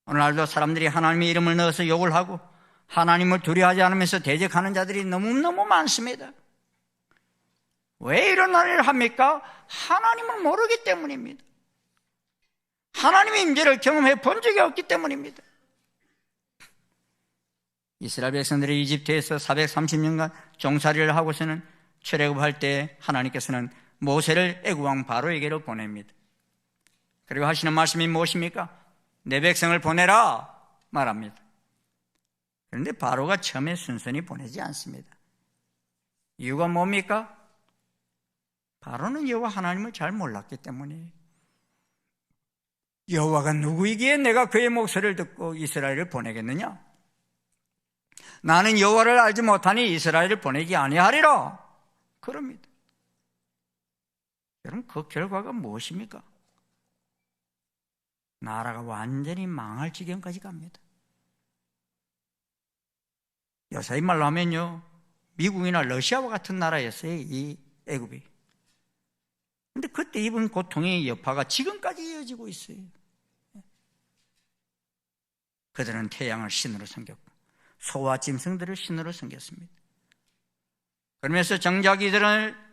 오늘날도 사람들이 하나님의 이름을 넣어서 욕을 하고 하나님을 두려워하지 않으면서 대적하는 자들이 너무너무 많습니다. 왜 이런 일을 합니까? 하나님을 모르기 때문입니다. 하나님의 임재를 경험해 본 적이 없기 때문입니다. 이스라엘 백성들이 이집트에서 430년간 종살이를 하고서는 출애굽할 때 하나님께서는 모세를 애굽왕 바로에게로 보냅니다. 그리고 하시는 말씀이 무엇입니까? 내 백성을 보내라 말합니다. 그런데 바로가 처음에 순순히 보내지 않습니다. 이유가 뭡니까? 바로는 여호와 하나님을 잘 몰랐기 때문에, 여호와가 누구이기에 내가 그의 목소리를 듣고 이스라엘을 보내겠느냐? 나는 여호와를 알지 못하니 이스라엘을 보내기 아니하리라 그럽니다. 여러분, 그 결과가 무엇입니까? 나라가 완전히 망할 지경까지 갑니다. 요사이 말로 하면요, 미국이나 러시아와 같은 나라였어요, 이 애굽이. 근데 그때 입은 고통의 여파가 지금까지 이어지고 있어요. 그들은 태양을 신으로 섬겼고 소와 짐승들을 신으로 섬겼습니다. 그러면서 정작 이들은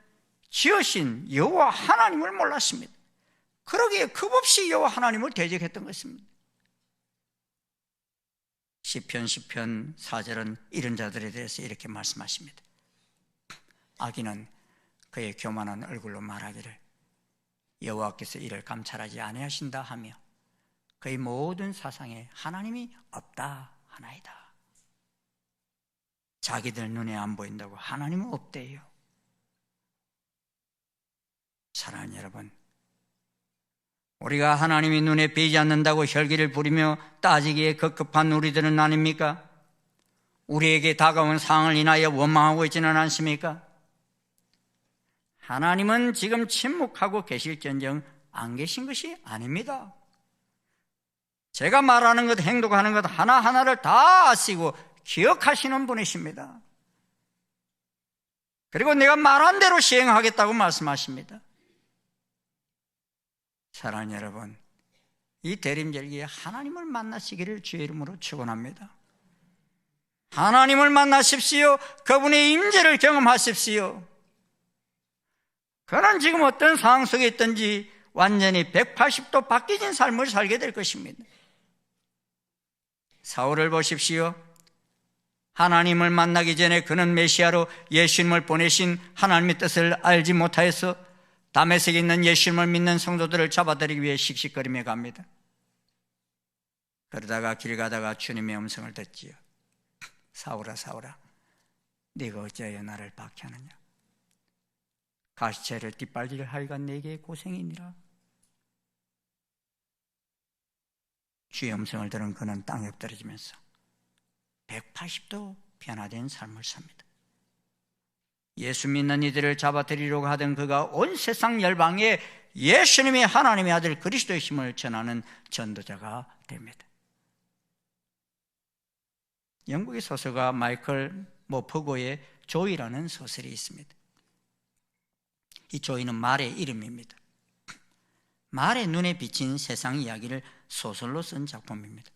지으신 여호와 하나님을 몰랐습니다. 그러기에 겁없이 여호와 하나님을 대적했던 것입니다. 시편 4절은 이런 자들에 대해서 이렇게 말씀하십니다. 악인은 그의 교만한 얼굴로 말하기를 여호와께서 이를 감찰하지 아니하신다 하며 그의 모든 사상에 하나님이 없다 하나이다. 자기들 눈에 안 보인다고 하나님은 없대요. 사랑하는 여러분, 우리가 하나님이 눈에 뵈지 않는다고 혈기를 부리며 따지기에 급급한 우리들은 아닙니까? 우리에게 다가온 상황을 인하여 원망하고 있지는 않습니까? 하나님은 지금 침묵하고 계실지언정 안 계신 것이 아닙니다. 제가 말하는 것, 행동하는 것 하나하나를 다 아시고 기억하시는 분이십니다. 그리고 내가 말한 대로 시행하겠다고 말씀하십니다. 사랑하는 여러분, 이 대림절기에 하나님을 만나시기를 주의 이름으로 축원합니다. 하나님을 만나십시오. 그분의 임재를 경험하십시오. 그는 지금 어떤 상황 속에 있든지 완전히 180도 바뀌진 삶을 살게 될 것입니다. 사울을 보십시오. 하나님을 만나기 전에 그는 메시아로 예수님을 보내신 하나님의 뜻을 알지 못하여서 다메섹에 있는 예수님을 믿는 성도들을 잡아들이기 위해 씩씩거리며 갑니다. 그러다가 길 가다가 주님의 음성을 듣지요. 사울아 사울아, 네가 어찌하여 나를 박해하느냐? 가시채를 뒷발질 하여간 내게 고생이니라. 주의 음성을 들은 그는 땅에 엎드러지면서 180도 변화된 삶을 삽니다. 예수 믿는 이들을 잡아들이려고 하던 그가 온 세상 열방에 예수님이 하나님의 아들 그리스도의 힘을 전하는 전도자가 됩니다. 영국의 소설가 마이클 모퍼고의 조이라는 소설이 있습니다. 이 조이는 말의 이름입니다. 말의 눈에 비친 세상 이야기를 소설로 쓴 작품입니다.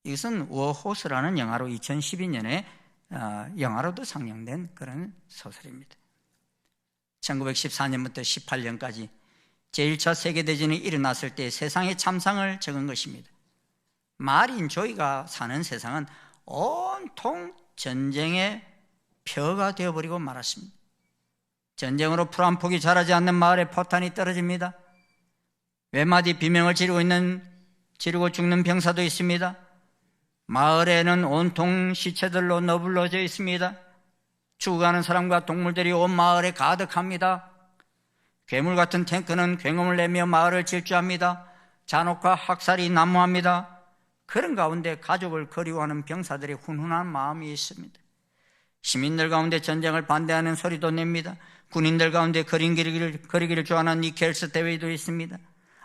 이것은 워호스라는 영화로 2012년에 영화로도 상영된 그런 소설입니다. 1914년부터 18년까지 제1차 세계대전이 일어났을 때 세상의 참상을 적은 것입니다. 말인 조이가 사는 세상은 온통 전쟁의 표가 되어버리고 말았습니다. 전쟁으로 풀 한 폭이 자라지 않는 마을에 포탄이 떨어집니다. 외마디 비명을 지르고 죽는 병사도 있습니다. 마을에는 온통 시체들로 너불러져 있습니다. 죽어가는 사람과 동물들이 온 마을에 가득합니다. 괴물 같은 탱크는 굉음을 내며 마을을 질주합니다. 잔혹과 학살이 난무합니다. 그런 가운데 가족을 그리워하는 병사들의 훈훈한 마음이 있습니다. 시민들 가운데 전쟁을 반대하는 소리도 냅니다. 군인들 가운데 거리기를 좋아하는 니켈스 대尉도 있습니다.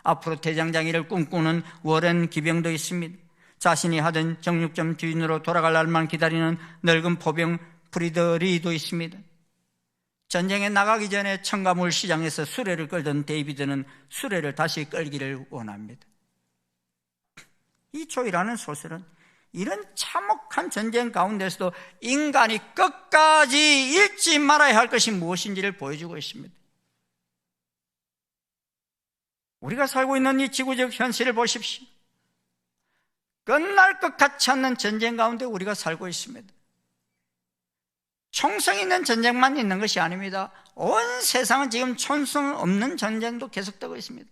앞으로 대장장이를 꿈꾸는 워렌 기병도 있습니다. 자신이 하던 정육점 주인으로 돌아갈 날만 기다리는 늙은 포병 프리드리도 있습니다. 전쟁에 나가기 전에 첨가물 시장에서 수레를 끌던 데이비드는 수레를 다시 끌기를 원합니다. 이 조이라는 소설은 이런 참혹한 전쟁 가운데서도 인간이 끝까지 잊지 말아야 할 것이 무엇인지를 보여주고 있습니다. 우리가 살고 있는 이 지구적 현실을 보십시오. 끝날 것 같지 않는 전쟁 가운데 우리가 살고 있습니다. 총성 있는 전쟁만 있는 것이 아닙니다. 온 세상은 지금 총성 없는 전쟁도 계속되고 있습니다.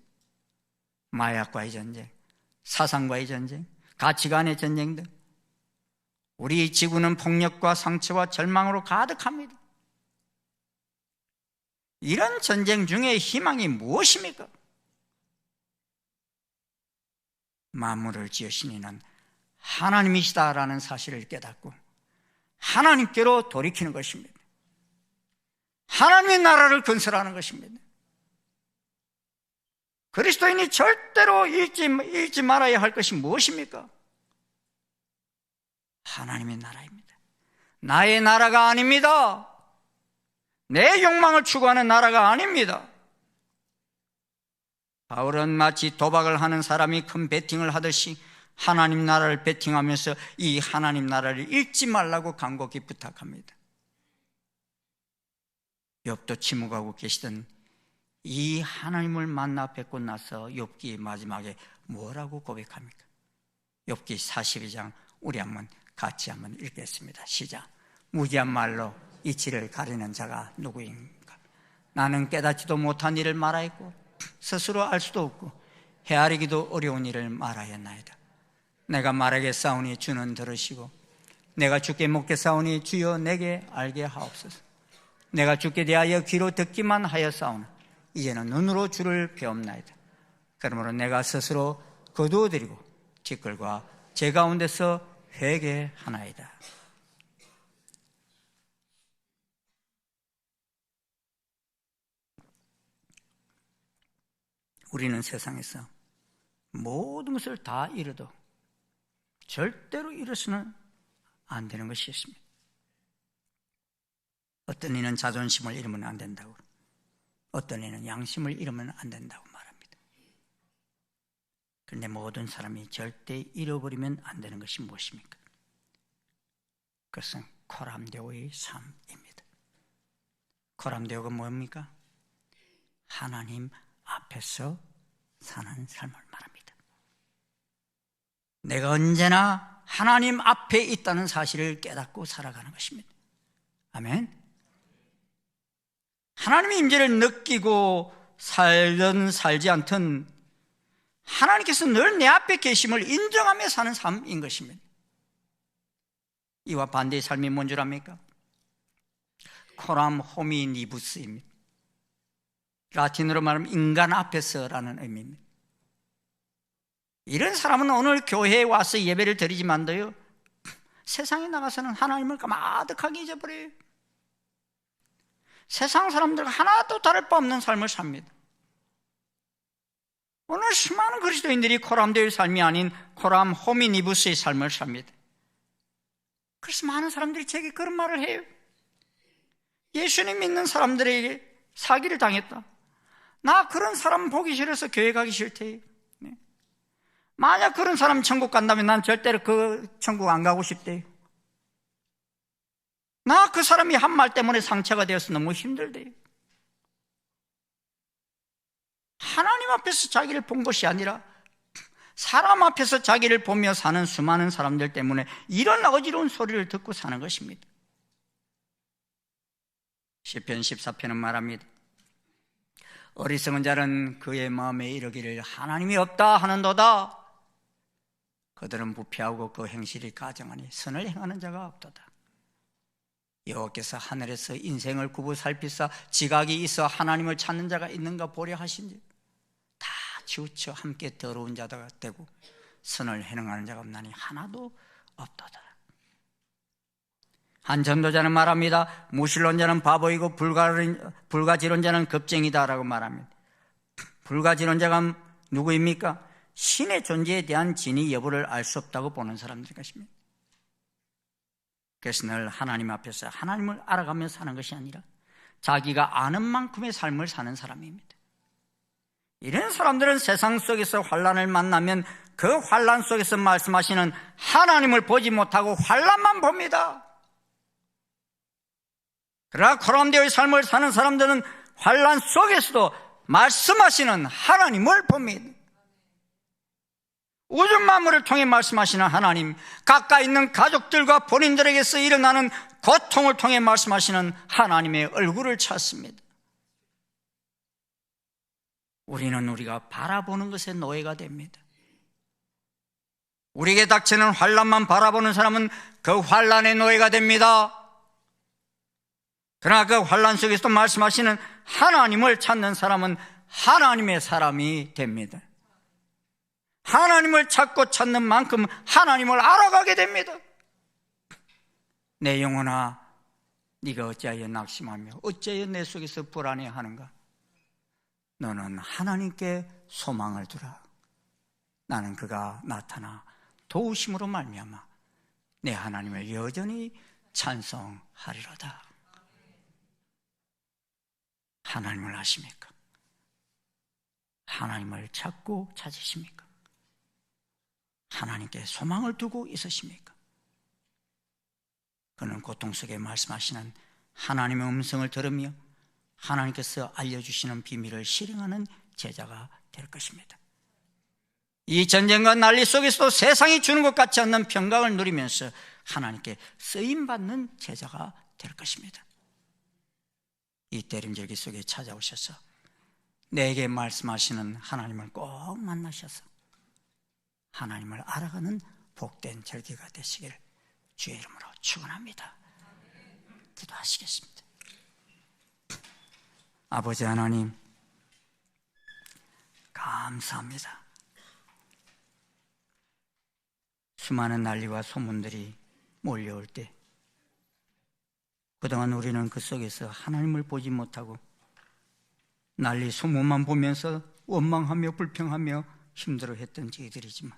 마약과의 전쟁, 사상과의 전쟁, 가치관의 전쟁 등 우리 지구는 폭력과 상처와 절망으로 가득합니다. 이런 전쟁 중에 희망이 무엇입니까? 만물을 지으신 이는 하나님이시다라는 사실을 깨닫고 하나님께로 돌이키는 것입니다. 하나님의 나라를 건설하는 것입니다. 그리스도인이 절대로 잊지 말아야 할 것이 무엇입니까? 하나님의 나라입니다. 나의 나라가 아닙니다. 내 욕망을 추구하는 나라가 아닙니다. 바울은 마치 도박을 하는 사람이 큰 베팅을 하듯이 하나님 나라를 베팅하면서 이 하나님 나라를 잊지 말라고 간곡히 부탁합니다. 욥도 침묵하고 계시던 이 하나님을 만나 뵙고 나서 욥기 마지막에 뭐라고 고백합니까? 욥기 42장 우리 같이 한번 읽겠습니다. 시작. 무지한 말로 이치를 가리는 자가 누구인가? 나는 깨닫지도 못한 일을 말하였고 스스로 알 수도 없고 헤아리기도 어려운 일을 말하였나이다. 내가 말하겠사오니 주는 들으시고 내가 주께 묻겠사오니 주여 내게 알게 하옵소서. 내가 주께 대하여 귀로 듣기만 하였사오나 이제는 눈으로 주를 배옵나이다. 그러므로 내가 스스로 거두어드리고 티끌과 제 가운데서 회개하나이다. 우리는 세상에서 모든 것을 다 잃어도 절대로 잃어서는 안 되는 것이 있습니다. 어떤 이는 자존심을 잃으면 안 된다고, 어떤 이는 양심을 잃으면 안 된다고 말합니다. 그런데 모든 사람이 절대 잃어버리면 안 되는 것이 무엇입니까? 그것은 코람데오의 삶입니다. 코람데오가 뭡니까? 하나님 앞 앞에서 사는 삶을 말합니다. 내가 언제나 하나님 앞에 있다는 사실을 깨닫고 살아가는 것입니다. 아멘. 하나님의 임재를 느끼고 살든 살지 않든 하나님께서 늘 내 앞에 계심을 인정하며 사는 삶인 것입니다. 이와 반대의 삶이 뭔 줄 압니까? 코람 호미니부스입니다. 라틴어로 말하면 인간 앞에서라는 의미입니다. 이런 사람은 오늘 교회에 와서 예배를 드리지만도요, 세상에 나가서는 하나님을 가마득하게 잊어버려요. 세상 사람들과 하나도 다를 바 없는 삶을 삽니다. 오늘 수많은 그리스도인들이 코람데의 삶이 아닌 코람 호미니부스의 삶을 삽니다. 그래서 많은 사람들이 제게 그런 말을 해요. 예수님 믿는 사람들에게 사기를 당했다. 나 그런 사람 보기 싫어서 교회 가기 싫대요. 만약 그런 사람 천국 간다면 난 절대로 그 천국 안 가고 싶대요. 나 그 사람이 한 말 때문에 상처가 되어서 너무 힘들대요. 하나님 앞에서 자기를 본 것이 아니라 사람 앞에서 자기를 보며 사는 수많은 사람들 때문에 이런 어지러운 소리를 듣고 사는 것입니다. 시편 14편은 말합니다. 어리석은 자는 그의 마음에 이르기를 하나님이 없다 하는도다. 그들은 부패하고 그 행실이 가정하니 선을 행하는 자가 없도다. 여호와께서 하늘에서 인생을 구부 살피사 지각이 있어 하나님을 찾는 자가 있는가 보려 하신지 다 치우쳐 함께 더러운 자가 되고 선을 행하는 자가 없나니 하나도 없도다. 한 전도자는 말합니다. 무신론자는 바보이고 불가지론자는 겁쟁이다라고 말합니다. 불가지론자가 누구입니까? 신의 존재에 대한 진위 여부를 알 수 없다고 보는 사람들 것입니다. 그래서 늘 하나님 앞에서 하나님을 알아가며 사는 것이 아니라 자기가 아는 만큼의 삶을 사는 사람입니다. 이런 사람들은 세상 속에서 환난을 만나면 그 환난 속에서 말씀하시는 하나님을 보지 못하고 환난만 봅니다. 그러나 코람데오의 삶을 사는 사람들은 환난 속에서도 말씀하시는 하나님을 봅니다. 우주 만물을 통해 말씀하시는 하나님, 가까이 있는 가족들과 본인들에게서 일어나는 고통을 통해 말씀하시는 하나님의 얼굴을 찾습니다. 우리는 우리가 바라보는 것에 노예가 됩니다. 우리에게 닥치는 환난만 바라보는 사람은 그 환난의 노예가 됩니다. 그러나 그 환난 속에서도 말씀하시는 하나님을 찾는 사람은 하나님의 사람이 됩니다. 하나님을 찾고 찾는 만큼 하나님을 알아가게 됩니다. 내 영혼아, 네가 어찌하여 낙심하며 어찌하여 내 속에서 불안해하는가? 너는 하나님께 소망을 두라. 나는 그가 나타나 도우심으로 말미암아 내 하나님을 여전히 찬송하리로다. 하나님을 아십니까? 하나님을 찾고 찾으십니까? 하나님께 소망을 두고 있으십니까? 그는 고통 속에 말씀하시는 하나님의 음성을 들으며 하나님께서 알려주시는 비밀을 실행하는 제자가 될 것입니다. 이 전쟁과 난리 속에서도 세상이 주는 것 같지 않는 평강을 누리면서 하나님께 쓰임받는 제자가 될 것입니다. 이 대림절기 속에 찾아오셔서 내게 말씀하시는 하나님을 꼭 만나셔서 하나님을 알아가는 복된 절기가 되시길 주의 이름으로 축원합니다. 기도하시겠습니다. 아버지 하나님, 감사합니다. 수많은 난리와 소문들이 몰려올 때 그동안 우리는 그 속에서 하나님을 보지 못하고 난리 소문만 보면서 원망하며 불평하며 힘들어했던 저희들이지만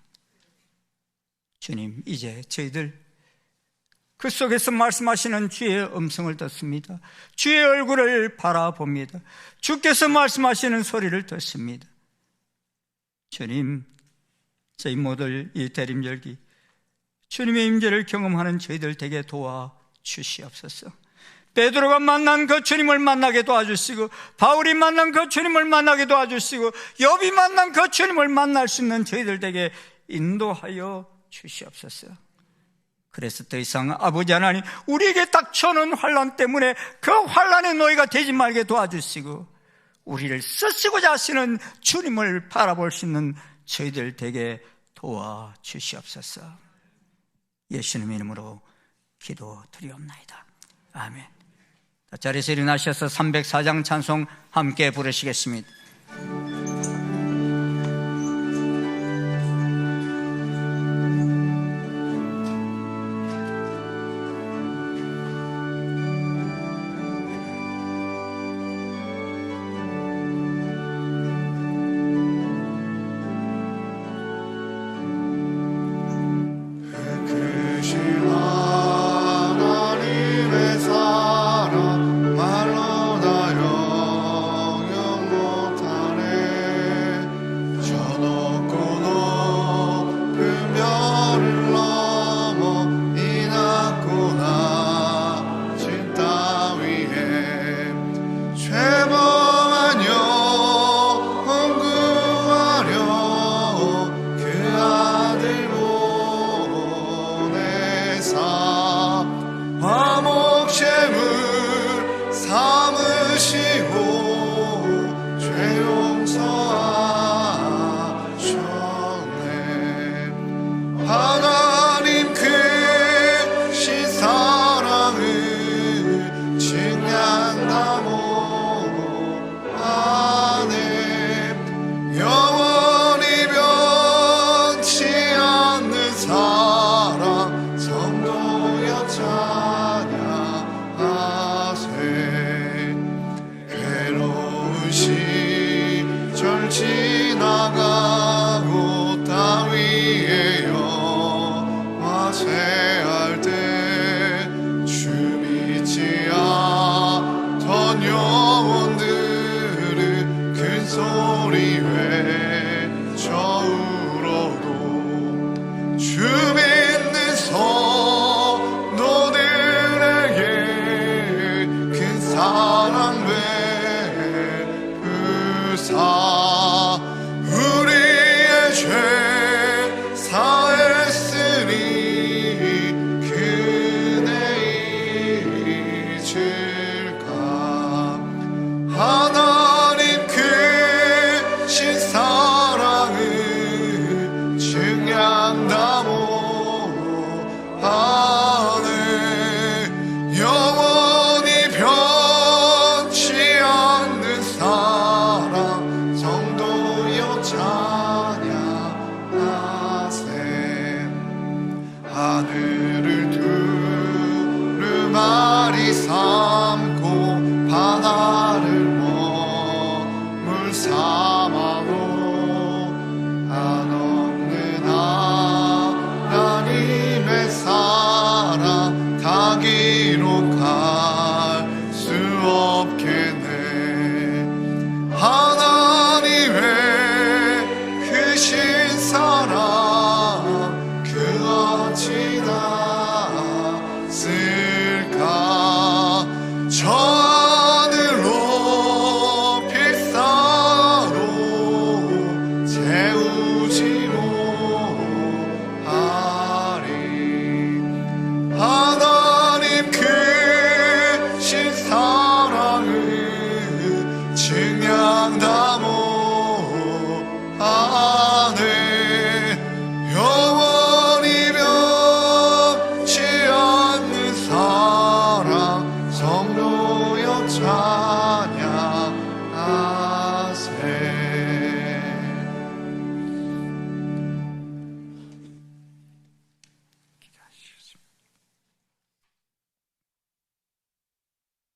주님, 이제 저희들 그 속에서 말씀하시는 주의 음성을 듣습니다. 주의 얼굴을 바라봅니다. 주께서 말씀하시는 소리를 듣습니다. 주님, 저희 모두 이 대림절기 주님의 임재를 경험하는 저희들 되게 도와주시옵소서. 베드로가 만난 그 주님을 만나게 도와주시고, 바울이 만난 그 주님을 만나게 도와주시고, 욥이 만난 그 주님을 만날 수 있는 저희들에게 인도하여 주시옵소서. 그래서 더 이상 아버지 하나님, 우리에게 닥쳐오는 환난 때문에 그 환난의 노예가 되지 말게 도와주시고, 우리를 쓰시고자 하시는 주님을 바라볼 수 있는 저희들 되게 도와주시옵소서. 예수님 이름으로 기도드리옵나이다. 아멘. 자리에서 일어나셔서 304장 찬송 함께 부르시겠습니다.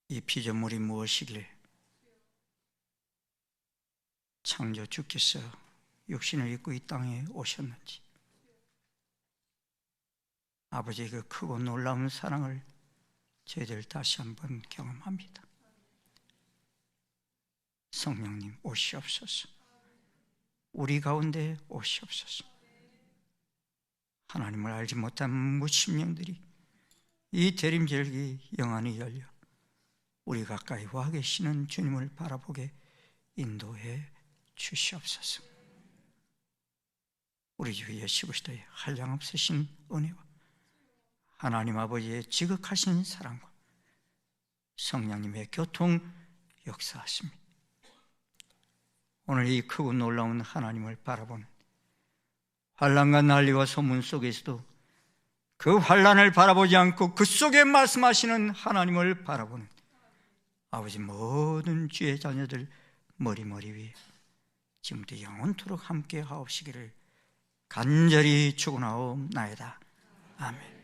이 피조물이 무엇이길 창조 주께서 육신을 입고 이 땅에 오셨는지, 아버지의 그 크고 놀라운 사랑을 저희들 다시 한번 경험합니다. 성령님 오시옵소서. 우리 가운데 오시옵소서. 하나님을 알지 못한 무심령들이 이 대림절기 영안이 열려 우리 가까이 와 계시는 주님을 바라보게 인도해 주시옵소서. 우리 주 예수 그리스도의 한량없으신 은혜와 하나님 아버지의 지극하신 사랑과 성령님의 교통 역사하십니다. 오늘 이 크고 놀라운 하나님을 바라보는 환난과 난리와 소문 속에서도 그 환난을 바라보지 않고 그 속에 말씀하시는 하나님을 바라보는 아버지 모든 주의 자녀들 머리 위에 지금부터 영원토록 함께 하옵시기를 간절히 축원하옵나이다. 아멘.